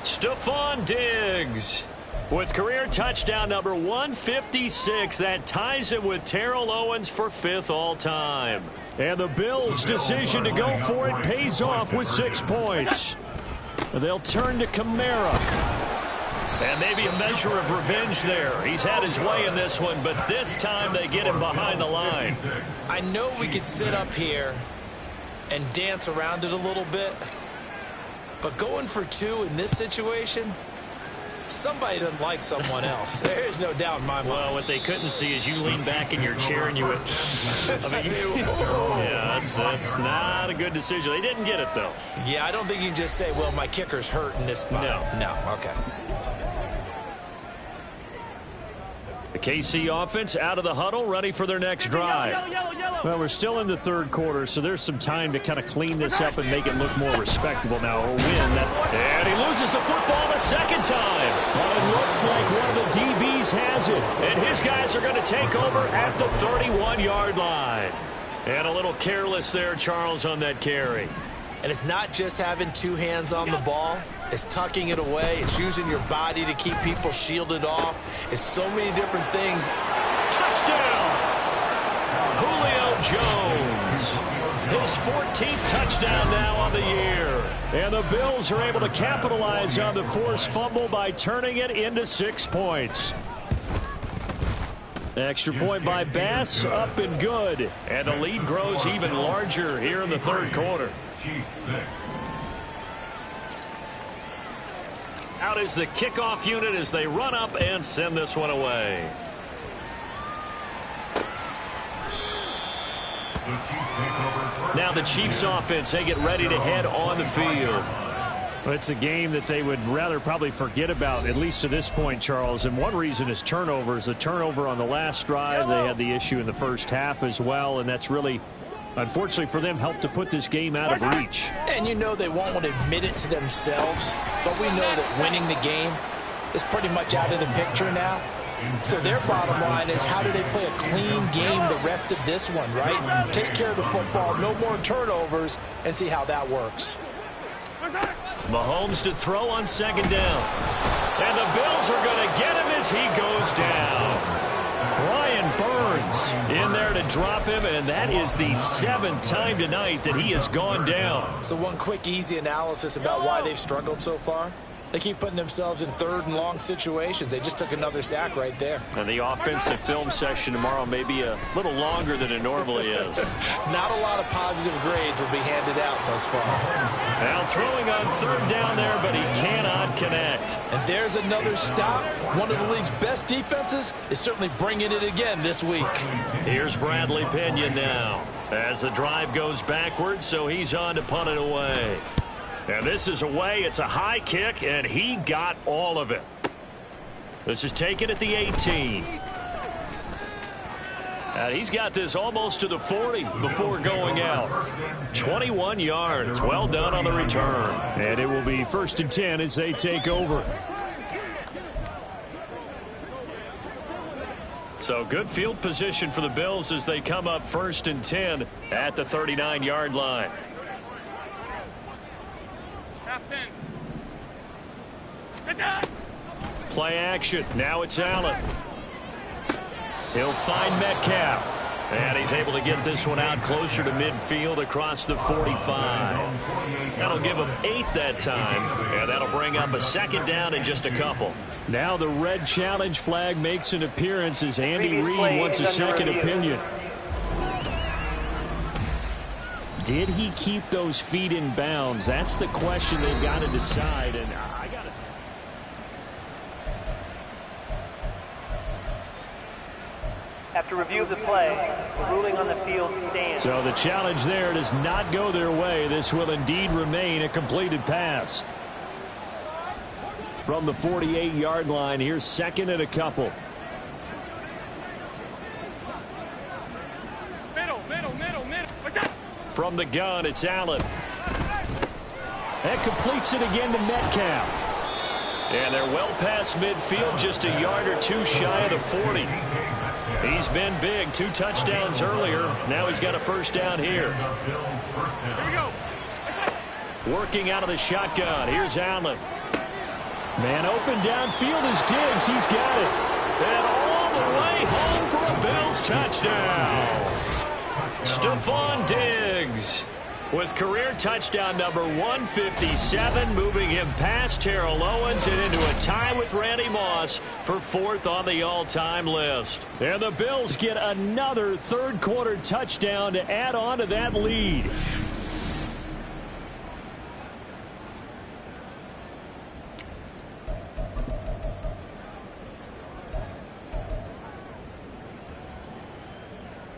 Stephon Diggs with career touchdown number 156. That ties him with Terrell Owens for 5th all-time. And the Bills' decision to go for it pays off with 6 points. They'll turn to Kamara. And maybe a measure of revenge there. He's had his way in this one, but this time they get him behind the line. I know we could sit up here and dance around it a little bit, but going for 2 in this situation, somebody doesn't like someone else. There's no doubt in my mind. Well, what they couldn't see is you lean back in your chair and you would... I mean, yeah, that's not a good decision. They didn't get it, though. Yeah, I don't think you can just say, well, my kicker's hurt in this spot. No. Okay. The KC offense out of the huddle, ready for their next drive. Well, we're still in the third quarter, so there's some time to kind of clean this up and make it look more respectable. Now, a win. And he loses the football the second time. Well, it looks like one of the DBs has it. And his guys are going to take over at the 31-yard line. And a little careless there, Charles, on that carry. And it's not just having two hands on the ball. It's tucking it away. It's using your body to keep people shielded off. It's so many different things. Touchdown! Julio Jones. His 14th touchdown now on the year. And the Bills are able to capitalize on the forced fumble by turning it into 6 points. Extra point by Bass, up and good. And the lead grows even larger here in the third quarter. Out is the kickoff unit as they run up and send this one away. Now the Chiefs offense, they get ready to head on the field. Well, it's a game that they would rather probably forget about, at least to this point, Charles. And one reason is turnovers. The turnover on the last drive, they had the issue in the first half as well, and that's really, unfortunately for them, helped to put this game out of reach. And you know they won't want to admit it to themselves, but we know that winning the game is pretty much out of the picture now. So their bottom line is, how do they play a clean game the rest of this one, right? Take care of the football, no more turnovers, and see how that works. Mahomes to throw on second down. And the Bills are going to get him as he goes down. Brian Burns in there to drop him, and that is the 7th time tonight that he has gone down. So one quick, easy analysis about why they've struggled so far. They keep putting themselves in third and long situations. They just took another sack right there. And the offensive film session tomorrow may be a little longer than it normally is. Not a lot of positive grades will be handed out thus far. Now throwing on third down there, but he cannot connect. And there's another stop. One of the league's best defenses is certainly bringing it again this week. Here's Bradley Pinion now as the drive goes backwards, so he's on to punt it away. And this is away. It's a high kick, and he got all of it. This is taken at the 18. And he's got this almost to the 40 before going out. 21 yards. Well done on the return. And it will be 1st and 10 as they take over. So good field position for the Bills as they come up 1st and 10 at the 39-yard line. Play action. Now it's Allen. He'll find Metcalf. And he's able to get this one out closer to midfield across the 45. That'll give him 8 that time. And that'll bring up a second down in just a couple. Now the red challenge flag makes an appearance as Andy Reid wants a second opinion. Did he keep those feet in bounds? That's the question they've got to decide. And I got to say, After review of the play, the ruling on the field stands. so the challenge there does not go their way. This will indeed remain a completed pass. From the 48-yard line, here's 2nd and a couple. From the gun, it's Allen. That completes it again to Metcalf. And they're well past midfield, just a yard or two shy of the 40. He's been big, 2 touchdowns earlier. Now he's got a first down here. Working out of the shotgun. Here's Allen. Man open downfield is Diggs. He's got it. And all the way home for a Bills touchdown. Stephon Diggs with career touchdown number 157, moving him past Terrell Owens and into a tie with Randy Moss for 4th on the all-time list. And the Bills get another third-quarter touchdown to add on to that lead.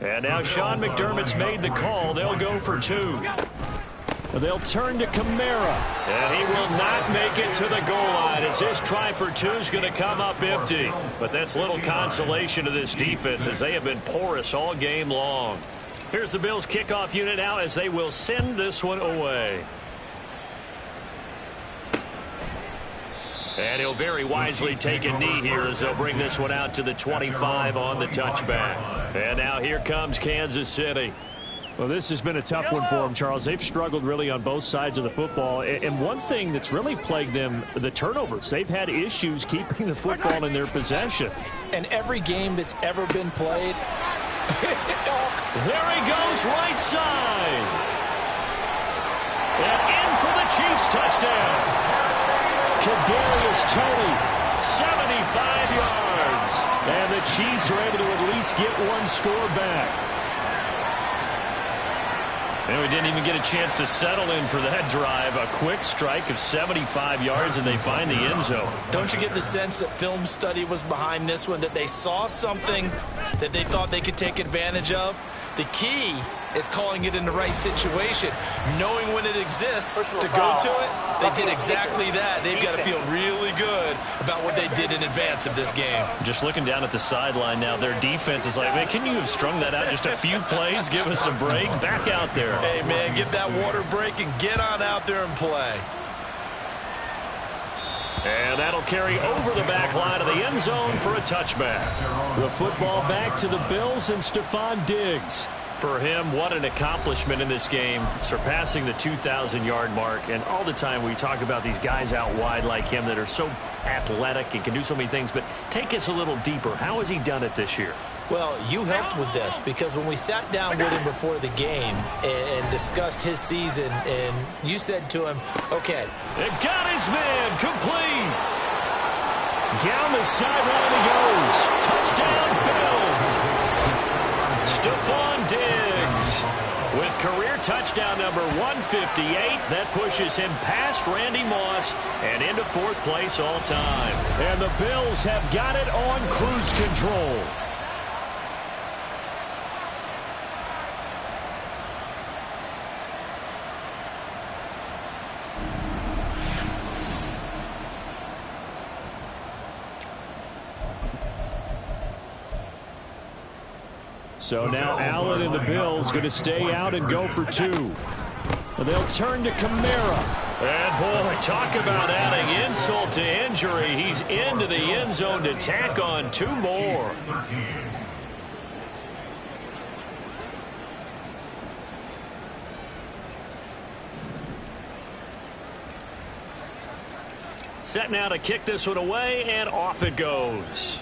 And now Sean McDermott's made the call. They'll go for 2. They'll turn to Kamara. And he will not make it to the goal line as his try for two is going to come up empty. But that's little consolation to this defense as they have been porous all game long. Here's the Bills kickoff unit now as they will send this one away. And he'll very wisely take a knee here as they'll bring this one out to the 25 on the touchback. And now here comes Kansas City. Well, this has been a tough one for them, Charles. They've struggled really on both sides of the football. And one thing that's really plagued them, the turnovers. They've had issues keeping the football in their possession. And every game that's ever been played. There he goes, right side. And in for the Chiefs touchdown. Kadarius Toney, 75 yards. And the Chiefs are able to at least get one score back. And we didn't even get a chance to settle in for that drive. A quick strike of 75 yards, and they find the end zone. Don't you get the sense that film study was behind this one, that they saw something that they thought they could take advantage of? The key is calling it in the right situation, knowing when it exists to go to it. They did exactly that. They've got to feel really good about what they did in advance of this game. Just looking down at the sideline now, their defense is like, man, can you have strung that out just a few plays? Give us a break. Back out there. Hey, man, give that water break and get on out there and play. And that'll carry over the back line of the end zone for a touchback. The football back to the Bills and Stephon Diggs. For him, what an accomplishment in this game, surpassing the 2,000-yard mark. And all the time we talk about these guys out wide like him that are so athletic and can do so many things. But take us a little deeper. How has he done it this year? Well, you helped with this because when we sat down with him before the game and discussed his season, and you said to him, okay. It got his man complete. Down the sideline he goes. Touchdown, Bills. Stephon Diggs with career touchdown number 158. That pushes him past Randy Moss and into fourth place all time. And the Bills have got it on cruise control. So now Allen and the Bills going to stay out and go for two. They'll turn to Kamara. And boy, talk about adding insult to injury. He's into the end zone to tack on two more. Set now to kick this one away, and off it goes.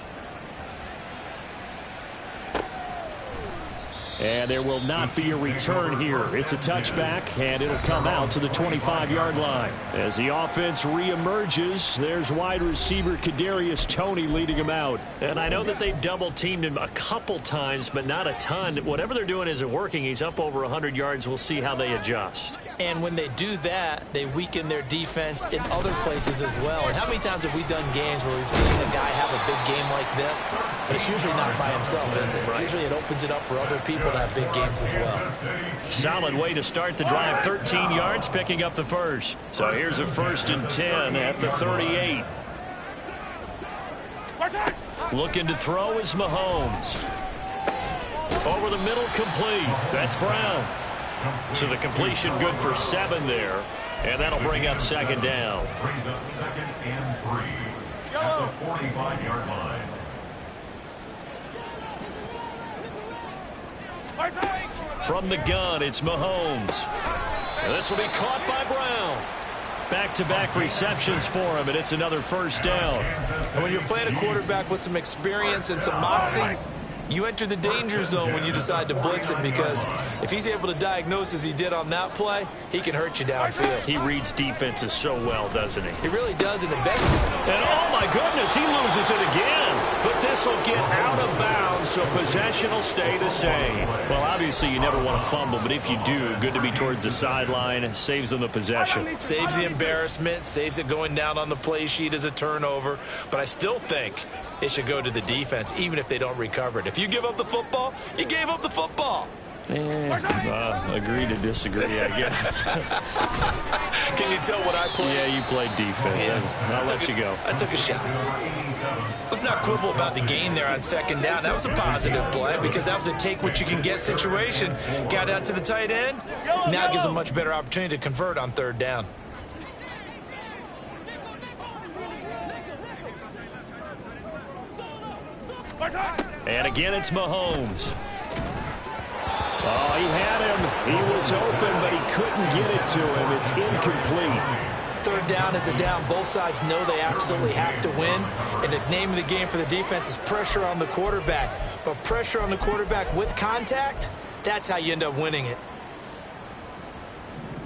And there will not be a return here. It's a touchback, and it'll come out to the 25-yard line. As the offense reemerges, there's wide receiver Kadarius Toney leading him out. And I know that they've double-teamed him a couple times, but not a ton. Whatever they're doing isn't working. He's up over 100 yards. We'll see how they adjust. And when they do that, they weaken their defense in other places as well. And how many times have we done games where we've seen a guy have a big game like this? But it's usually not by himself, is it? Right. Usually it opens it up for other people to have big games as well. Solid way to start the drive. 13 yards, picking up the first. So here's a 1st and 10 at the 38. Looking to throw is Mahomes. Over the middle, complete. That's Brown. So the completion good for 7 there. And that'll bring up 2nd down. Brings up 2nd and 3 at the 45-yard line. From the gun, it's Mahomes. And this will be caught by Brown. Back-to-back receptions for him, and it's another 1st down. And when you're playing a quarterback with some experience and some moxie, you enter the danger zone when you decide to blitz him, because if he's able to diagnose as he did on that play, he can hurt you downfield. He reads defenses so well, doesn't he? He really does in the best. And oh my goodness, he loses it again. But this will get out of bounds, so possession will stay the same. Well, obviously you never want to fumble, but if you do, good to be towards the sideline. Saves them the possession. Saves the embarrassment, saves it going down on the play sheet as a turnover. But I still think it should go to the defense, even if they don't recover it. If you give up the football, you gave up the football. Agree to disagree, I guess. Can you tell what I played? Yeah, you played defense. Yeah. I'll let you go. I took a shot. Let's not quibble about the gain there on second down. That was a positive play because that was a take-what-you-can-get situation. Got out to the tight end. Now it gives a much better opportunity to convert on third down. And again, it's Mahomes. Oh, he had him. He was open, but he couldn't get it to him. It's incomplete. Third down is a down. Both sides know they absolutely have to win. And the name of the game for the defense is pressure on the quarterback. But pressure on the quarterback with contact, that's how you end up winning it.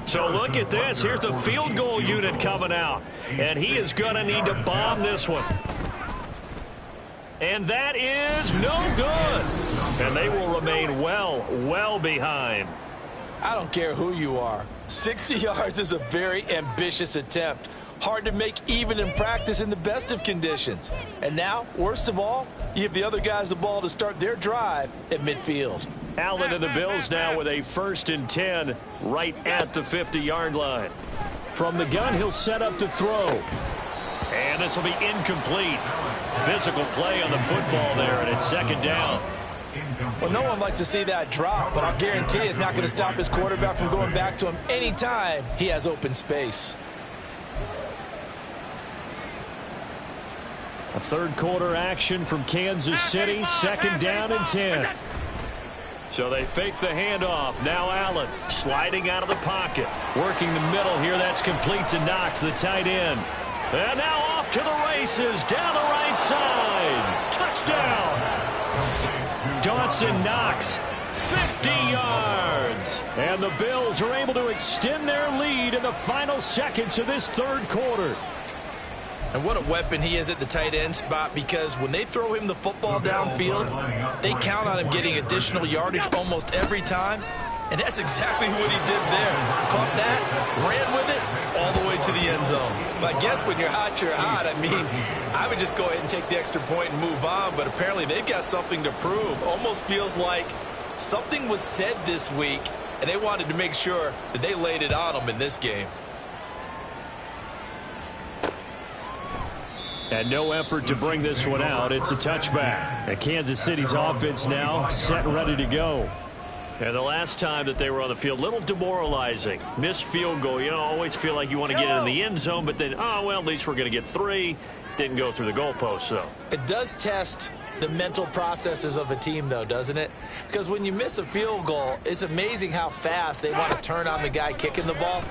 So look at this. Here's the field goal unit coming out. And he is going to need to bomb this one. And that is no good. And they will remain well behind. I don't care who you are. 60 yards is a very ambitious attempt. Hard to make even in practice in the best of conditions. And now, worst of all, you give the other guys the ball to start their drive at midfield. Allen and the Bills now with a 1st and 10 right at the 50-yard line. From the gun, he'll set up to throw. And this will be incomplete. Physical play on the football there, and it's second down. Well, no one likes to see that drop, but I'll guarantee it's not going to stop his quarterback from going back to him anytime he has open space. A third quarter action from Kansas City, second down and 10. So they fake the handoff. Now Allen sliding out of the pocket. Working the middle here. That's complete to Knox, the tight end. And now off to the races down the right side. Touchdown. Dawson Knox, 50 yards. And the Bills are able to extend their lead in the final seconds of this third quarter. And what a weapon he is at the tight end spot, because when they throw him the football downfield, they count on him getting additional yardage almost every time. And that's exactly what he did there. Caught that, ran with it, all the way to the end zone. But I guess when you're hot, you're hot. I mean, I would just go ahead and take the extra point and move on, but apparently they've got something to prove. Almost feels like something was said this week, and they wanted to make sure that they laid it on them in this game. And no effort to bring this one out. It's a touchback. And Kansas City's offense now set and ready to go. And the last time that they were on the field, little demoralizing. Missed field goal. You know, always feel like you want to get in the end zone, but then, oh, well, at least we're going to get 3. Didn't go through the goalpost, though. It does test the mental processes of a team, though, doesn't it? Because when you miss a field goal, it's amazing how fast they want to turn on the guy kicking the ball.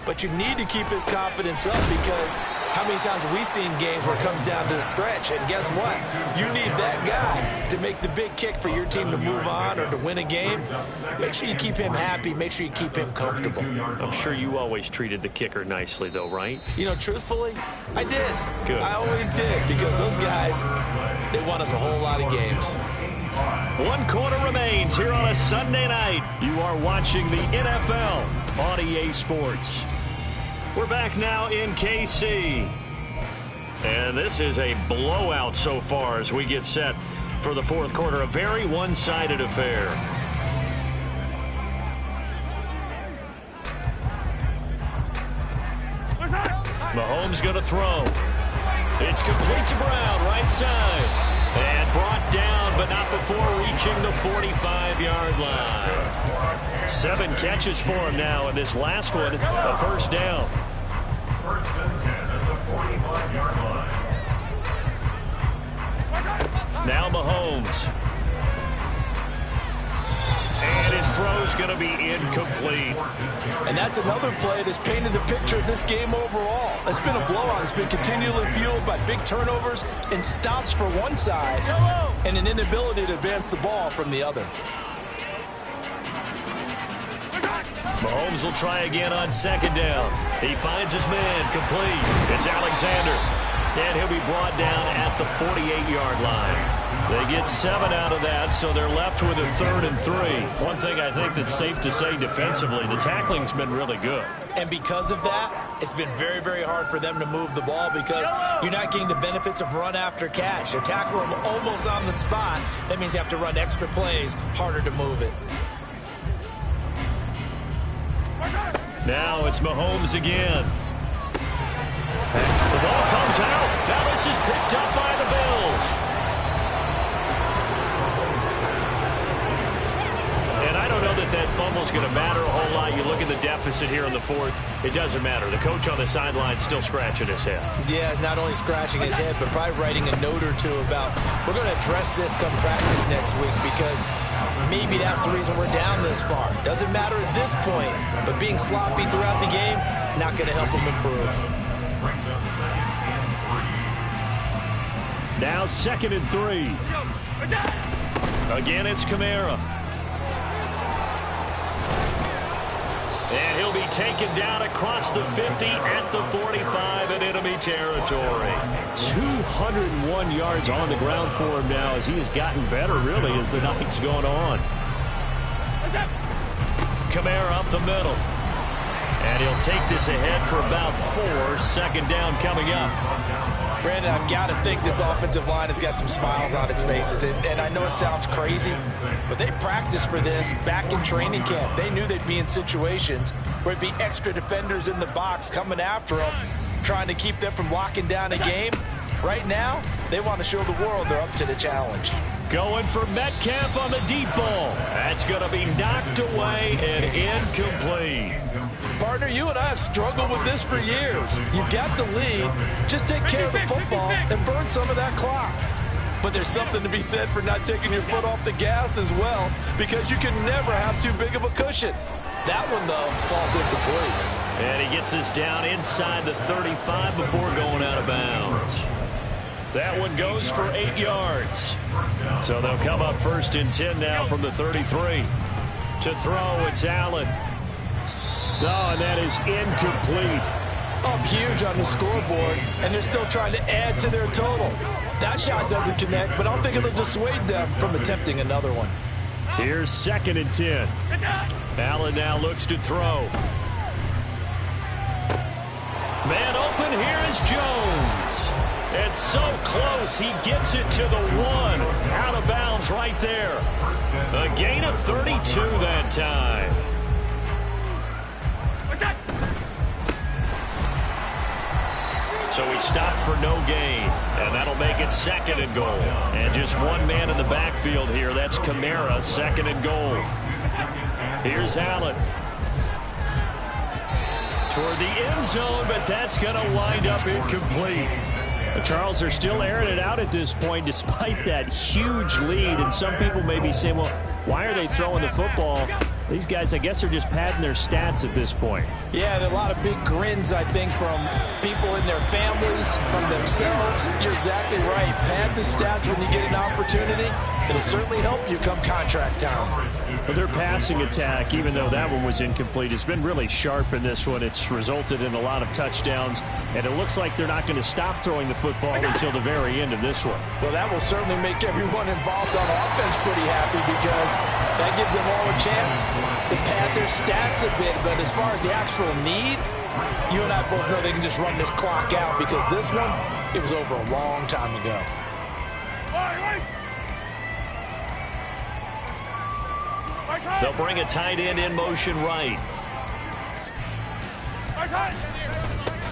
But you need to keep his confidence up, because how many times have we seen games where it comes down to the stretch? And guess what? You need that guy to make the big kick for your team to move on or to win a game. Make sure you keep him happy. Make sure you keep him comfortable. I'm sure you always treated the kicker nicely, though, right? You know, truthfully, I did. Good. I always did, because those guys, they won us a whole lot of games. 1 quarter remains here on a Sunday night. You are watching the NFL on EA Sports. We're back now in KC. And this is a blowout so far as we get set for the fourth quarter. A very one-sided affair. Mahomes going to throw. It's complete to Brown, right side. And brought down, but not before reaching the 45-yard line. 7 catches for him now, and this last one, a first down. 1st and 10 at the 45-yard line. Now Mahomes. And his throw's going to be incomplete. And that's another play that's painted the picture of this game overall. It's been a blowout. It's been continually fueled by big turnovers and stops for one side and an inability to advance the ball from the other. Mahomes will try again on second down. He finds his man, complete. It's Alexander. And he'll be brought down at the 48-yard line. They get 7 out of that, so they're left with a 3rd and 3. One thing I think that's safe to say defensively, the tackling's been really good. And because of that, it's been very, very hard for them to move the ball, because you're not getting the benefits of run after catch. They tackle them almost on the spot. That means you have to run extra plays, harder to move it. Now it's Mahomes again. The ball comes out. Now this is picked up by the Bills. And I don't know that fumble's going to matter a whole lot. You look at the deficit here in the fourth. It doesn't matter. The coach on the sideline still scratching his head. Yeah, not only scratching his head, but probably writing a note or two about, we're going to address this come practice next week, because maybe that's the reason we're down this far. Doesn't matter at this point, but being sloppy throughout the game, not going to help him improve. Now 2nd and 3. Again, it's Kamara. And he'll be taken down across the 50 at the 45 in enemy territory. 201 yards on the ground for him now as he has gotten better, really, as the night's gone on. Kamara up the middle. And he'll take this ahead for about 4. 2nd down coming up. Brandon, I've got to think this offensive line has got some smiles on its faces. And I know it sounds crazy, but they practiced for this back in training camp. They knew they'd be in situations where it'd be extra defenders in the box coming after them, trying to keep them from locking down a game. Right now, they want to show the world they're up to the challenge. Going for Metcalf on the deep ball. That's going to be knocked away and incomplete. Partner, you and I have struggled with this for years. You've got the lead. Just take care of the football and burn some of that clock. But there's something to be said for not taking your foot off the gas as well, because you can never have too big of a cushion. That one, though, falls incomplete. And he gets us down inside the 35 before going out of bounds. That one goes for 8 yards. So they'll come up 1st and 10 now from the 33. To throw, it's Allen. Oh, and that is incomplete. Up huge on the scoreboard, and they're still trying to add to their total. That shot doesn't connect, but I don't think it'll dissuade them from attempting another one. Here's 2nd and 10. Allen now looks to throw. Man open, here is Jones. It's so close, he gets it to the 1. Out of bounds right there. A gain of 32 that time. So we stop for no gain, and that'll make it 2nd and goal. And just one man in the backfield here. That's Kamara, 2nd and goal. Here's Allen. Toward the end zone, but that's going to wind up incomplete. Charles, they're still airing it out at this point despite that huge lead. And some people may be saying, well, why are they throwing the football? These guys, I guess, are just padding their stats at this point. Yeah, there are a lot of big grins, I think, from people in their families, from themselves. You're exactly right. Pad the stats when you get an opportunity. It'll certainly help you come contract time. But their passing attack, even though that one was incomplete, has been really sharp in this one. It's resulted in a lot of touchdowns, and it looks like they're not going to stop throwing the football until the very end of this one. Well, that will certainly make everyone involved on offense pretty happy, because that gives them all a chance to pad their stats a bit. But as far as the actual need, you and I both know they can just run this clock out, because this one, it was over a long time ago. They'll bring a tight end in motion right.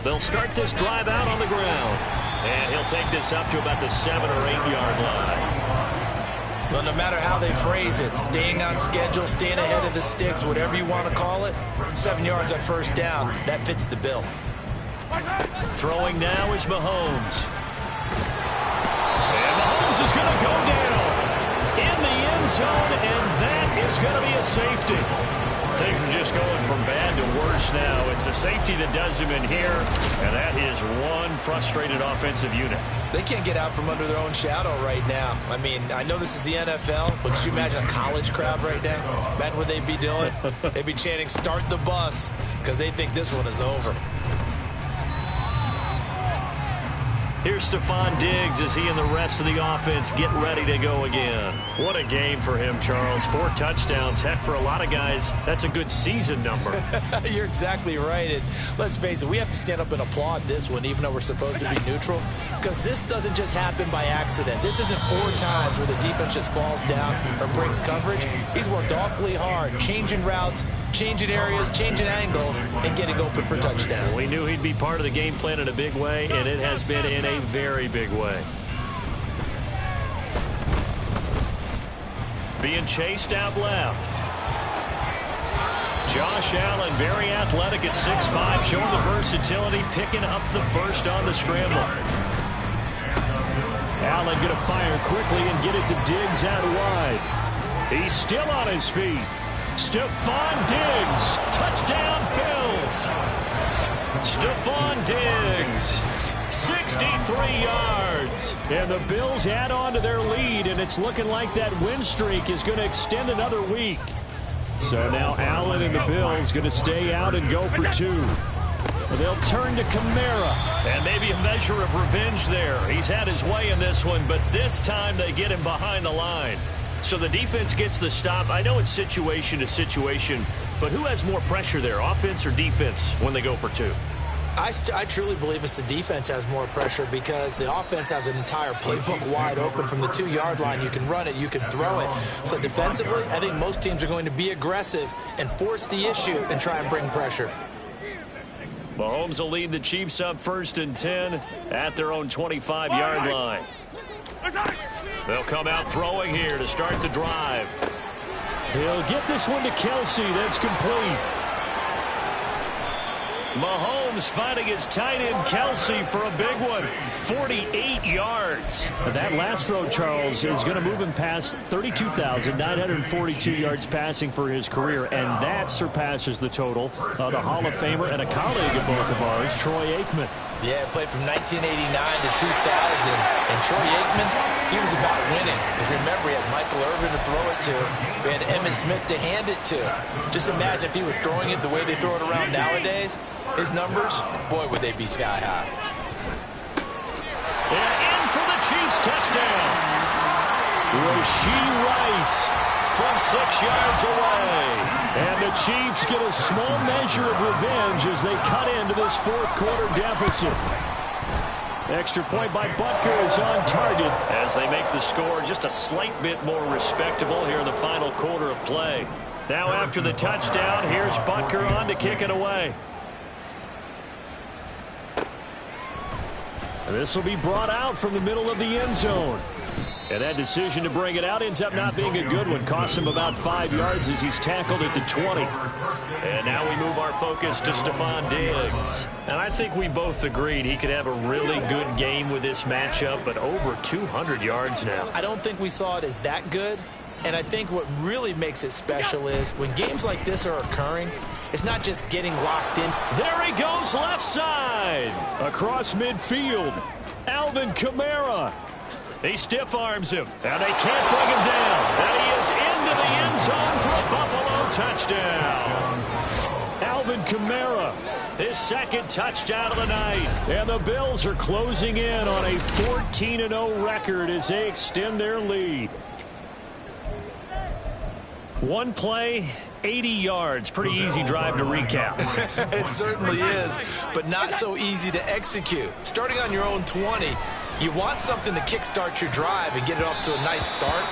They'll start this drive out on the ground. And he'll take this up to about the 7 or 8 yard line. Well, no matter how they phrase it, staying on schedule, staying ahead of the sticks, whatever you want to call it, 7 yards on 1st down, that fits the bill. Throwing now is Mahomes. And Mahomes is going to go down in the end zone, and that is going to be a safety. Things are just going from bad to worse now. It's a safety that does him in here, and that is one frustrated offensive unit. They can't get out from under their own shadow right now. I mean, I know this is the NFL, but could you imagine a college crowd right now? Imagine what they'd be doing. They'd be chanting, "Start the bus," because they think this one is over. Here's Stephon Diggs as he and the rest of the offense get ready to go again. What a game for him, Charles. 4 touchdowns. Heck, for a lot of guys, that's a good season number. You're exactly right. And let's face it, we have to stand up and applaud this one, even though we're supposed to be neutral, because this doesn't just happen by accident. This isn't 4 times where the defense just falls down or breaks coverage. He's worked awfully hard, changing routes, changing areas, changing angles, and getting open for touchdown. We knew he'd be part of the game plan in a big way, and it has been in a very big way. Being chased out left. Josh Allen, very athletic at 6'5", showing the versatility, picking up the first on the scramble. Allen going to fire quickly and get it to Diggs out wide. He's still on his feet. Stephon Diggs, touchdown Bills. Stephon Diggs, 63 yards. And the Bills add on to their lead, and it's looking like that win streak is going to extend another week. So now Allen and the Bills going to stay out and go for two. They'll turn to Kamara. And maybe a measure of revenge there. He's had his way in this one, but this time they get him behind the line. So the defense gets the stop. I know it's situation to situation, but who has more pressure there, offense or defense, when they go for two? I truly believe it's the defense has more pressure because the offense has an entire playbook wide open from the 2-yard line. You can run it, you can throw it. So defensively, I think most teams are going to be aggressive and force the issue and try and bring pressure. Mahomes will lead the Chiefs up 1st and 10 at their own 25-yard line. They'll come out throwing here to start the drive. He'll get this one to Kelsey. That's complete. Mahomes finding his tight end Kelsey for a big one, 48 yards. That last throw, Charles, is going to move him past 32,942 yards passing for his career, and that surpasses the total of the Hall of Famer and a colleague of both of ours, Troy Aikman. Yeah, played from 1989 to 2000, and Troy Aikman, he was about winning. Because remember, he had Michael Irvin to throw it to. We had Emmitt Smith to hand it to. Just imagine if he was throwing it the way they throw it around nowadays. His numbers, boy, would they be sky high. And in for the Chiefs touchdown. Rashee Rice from 6 yards away. And the Chiefs get a small measure of revenge as they cut into this fourth-quarter deficit. Extra point by Butker is on target. As they make the score just a slight bit more respectable here in the final quarter of play. Now after the touchdown, here's Butker on to kick it away. This will be brought out from the middle of the end zone. And that decision to bring it out ends up not being a good one. Costs him about 5 yards as he's tackled at the 20. And now we move our focus to Stephon Diggs. And I think we both agreed he could have a really good game with this matchup, but over 200 yards now. I don't think we saw it as that good. And I think what really makes it special is when games like this are occurring, it's not just getting locked in. There he goes left side. Across midfield, Alvin Kamara. He stiff arms him, and they can't bring him down. And he is into the end zone for a Buffalo touchdown. Alvin Kamara, his second touchdown of the night. And the Bills are closing in on a 14-0 record as they extend their lead. One play, 80 yards. Pretty easy drive to recap. It certainly is, but not so easy to execute. Starting on your own 20, you want something to kickstart your drive and get it off to a nice start.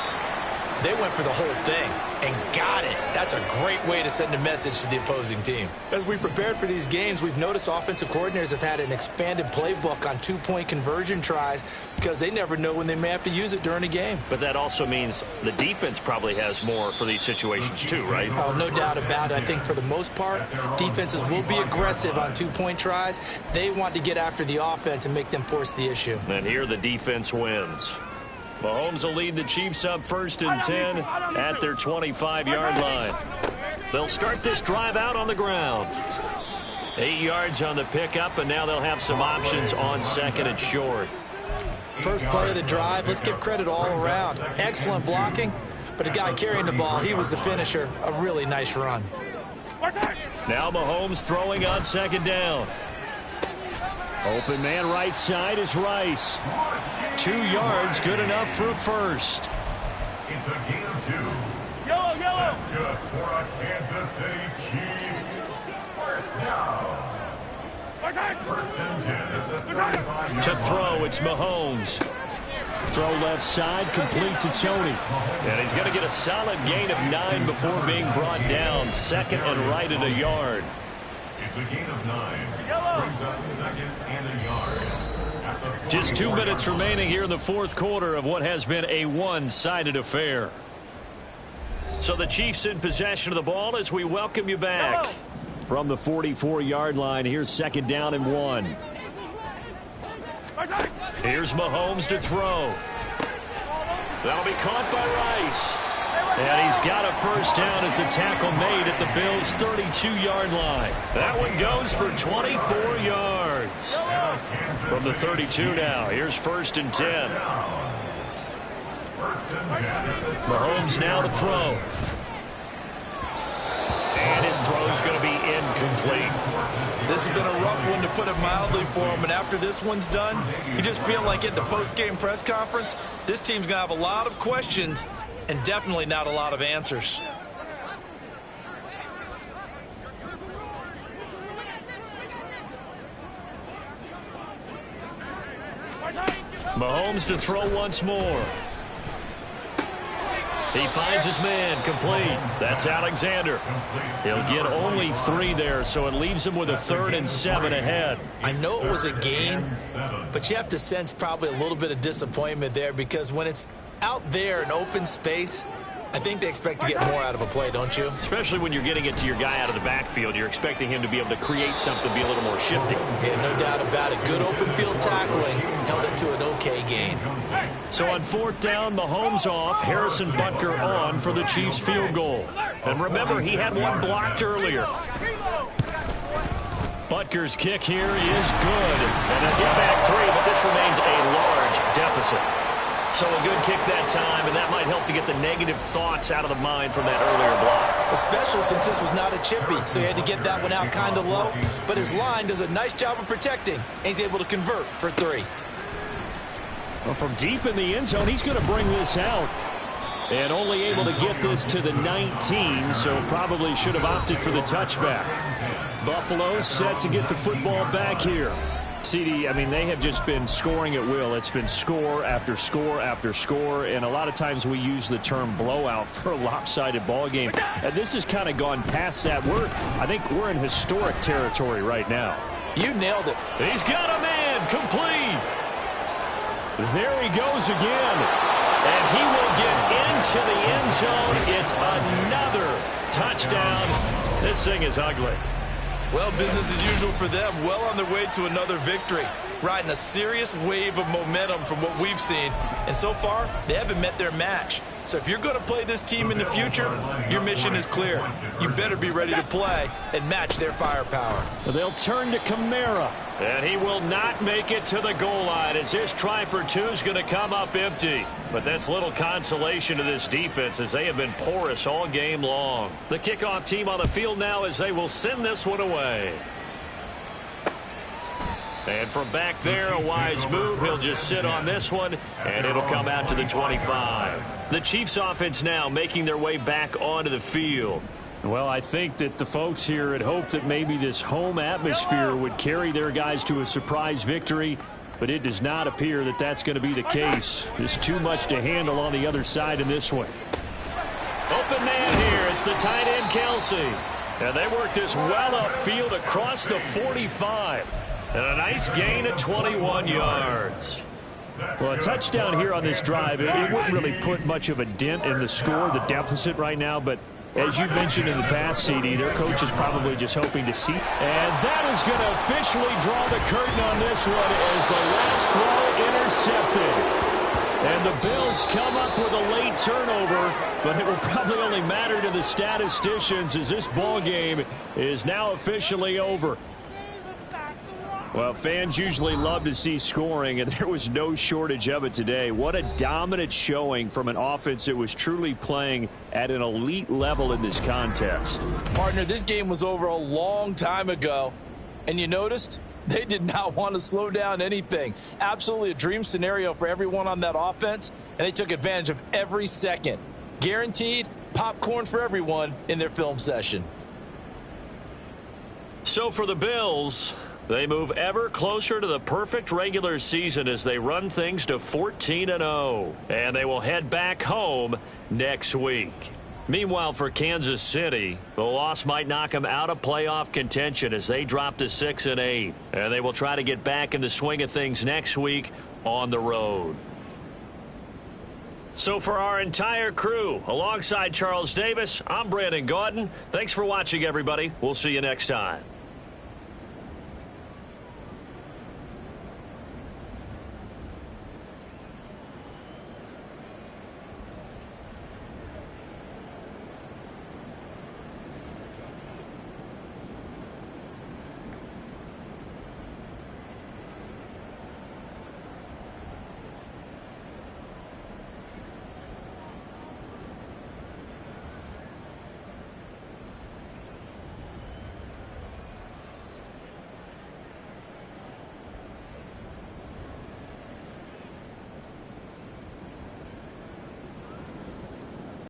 They went for the whole thing and got it. That's a great way to send a message to the opposing team. As we prepared for these games, we've noticed offensive coordinators have had an expanded playbook on 2-point conversion tries because they never know when they may have to use it during a game. But that also means the defense probably has more for these situations too, right? Oh, no doubt about it. I think for the most part, defenses will be aggressive on 2-point tries. They want to get after the offense and make them force the issue. And here the defense wins. Mahomes will lead the Chiefs up 1st and 10 at their 25-yard line. They'll start this drive out on the ground. 8 yards on the pickup, and now they'll have some options on 2nd and short. First play of the drive, let's give credit all around. Excellent blocking, but the guy carrying the ball, he was the finisher. A really nice run. Now Mahomes throwing on 2nd down. Open man right side is Rice. 2 yards, good enough for a first. It's a gain of 2. Yellow. That's good for a Kansas City Chiefs. First down. 1st and 10 at the 35-yard To throw, it's Mahomes. Throw left side, complete to Tony. And he's going to get a solid gain of 9 before being brought down. Second and right at a yard. It's a gain of 9. Brings up second and a yard. Just 2 minutes remaining here in the fourth quarter of what has been a one-sided affair. So the Chiefs in possession of the ball as we welcome you back. From the 44-yard line, here's second down and 1. Here's Mahomes to throw. That'll be caught by Rice. And he's got a first down as the tackle made at the Bills' 32-yard line. That one goes for 24 yards. From the 32 now, here's first and 10. Mahomes now to throw. And his throw's going to be incomplete. This has been a rough one, to put it mildly, for him. And after this one's done, you just feel like at the post-game press conference, this team's going to have a lot of questions and definitely not a lot of answers. Mahomes to throw once more. He finds his man, complete. That's Alexander. He'll get only 3 there, so it leaves him with a 3rd and 7 ahead. I know it was a gain, but you have to sense probably a little bit of disappointment there, because when it's out there in open space, I think they expect to get more out of a play, don't you? Especially when you're getting it to your guy out of the backfield. You're expecting him to be able to create something, be a little more shifty. Yeah, no doubt about it. Good open field tackling held it to an okay gain. So on fourth down, Mahomes off, Harrison Butker on for the Chiefs field goal. And remember, he had one blocked earlier. Butker's kick here is good. And a hit back 3, but this remains a large deficit. So a good kick that time, and that might help to get the negative thoughts out of the mind from that earlier block. Especially since this was not a chippy, so he had to get that one out kind of low. But his line does a nice job of protecting, and he's able to convert for 3. Well, from deep in the end zone, he's going to bring this out. And only able to get this to the 19, so probably should have opted for the touchback. Buffalo set to get the football back here. CD, I mean, they have just been scoring at will. It's been score after score after score, and a lot of times we use the term blowout for a lopsided ball game. And this has kind of gone past that. I think we're in historic territory right now. You nailed it. He's got a man, complete. There he goes again. And he will get into the end zone. It's another touchdown. This thing is ugly. Well, business as usual for them. Well on their way to another victory. Riding a serious wave of momentum from what we've seen. And so far, they haven't met their match. So if you're going to play this team in the future, your mission is clear. You better be ready to play and match their firepower. They'll turn to Kamara. And he will not make it to the goal line as his try for 2 is going to come up empty. But that's little consolation to this defense as they have been porous all game long. The kickoff team on the field now as they will send this one away. And from back there, a wise move. He'll just sit on this one, and it'll come out to the 25. The Chiefs offense now making their way back onto the field. Well, I think that the folks here had hoped that maybe this home atmosphere would carry their guys to a surprise victory, but it does not appear that that's going to be the case. There's too much to handle on the other side in this one. Open man here. It's the tight end, Kelsey. And they work this well upfield across the 45. And a nice gain of 21 yards. Well, a touchdown here on this drive, it wouldn't really put much of a dent in the score, the deficit right now, but as you mentioned in the past, CD, their coach is probably just hoping to see. And that is going to officially draw the curtain on this one as the last throw intercepted. And the Bills come up with a late turnover, but it will probably only matter to the statisticians as this ball game is now officially over. Well, fans usually love to see scoring, and there was no shortage of it today. What a dominant showing from an offense that was truly playing at an elite level in this contest. Partner, this game was over a long time ago, and you noticed they did not want to slow down anything. Absolutely a dream scenario for everyone on that offense, and they took advantage of every second. Guaranteed popcorn for everyone in their film session. So for the Bills, They move ever closer to the perfect regular season as they run things to 14-0. And they will head back home next week. Meanwhile, for Kansas City, the loss might knock them out of playoff contention as they drop to 6-8. And they will try to get back in the swing of things next week on the road. So for our entire crew, alongside Charles Davis, I'm Brandon Gaudin. Thanks for watching, everybody. We'll see you next time.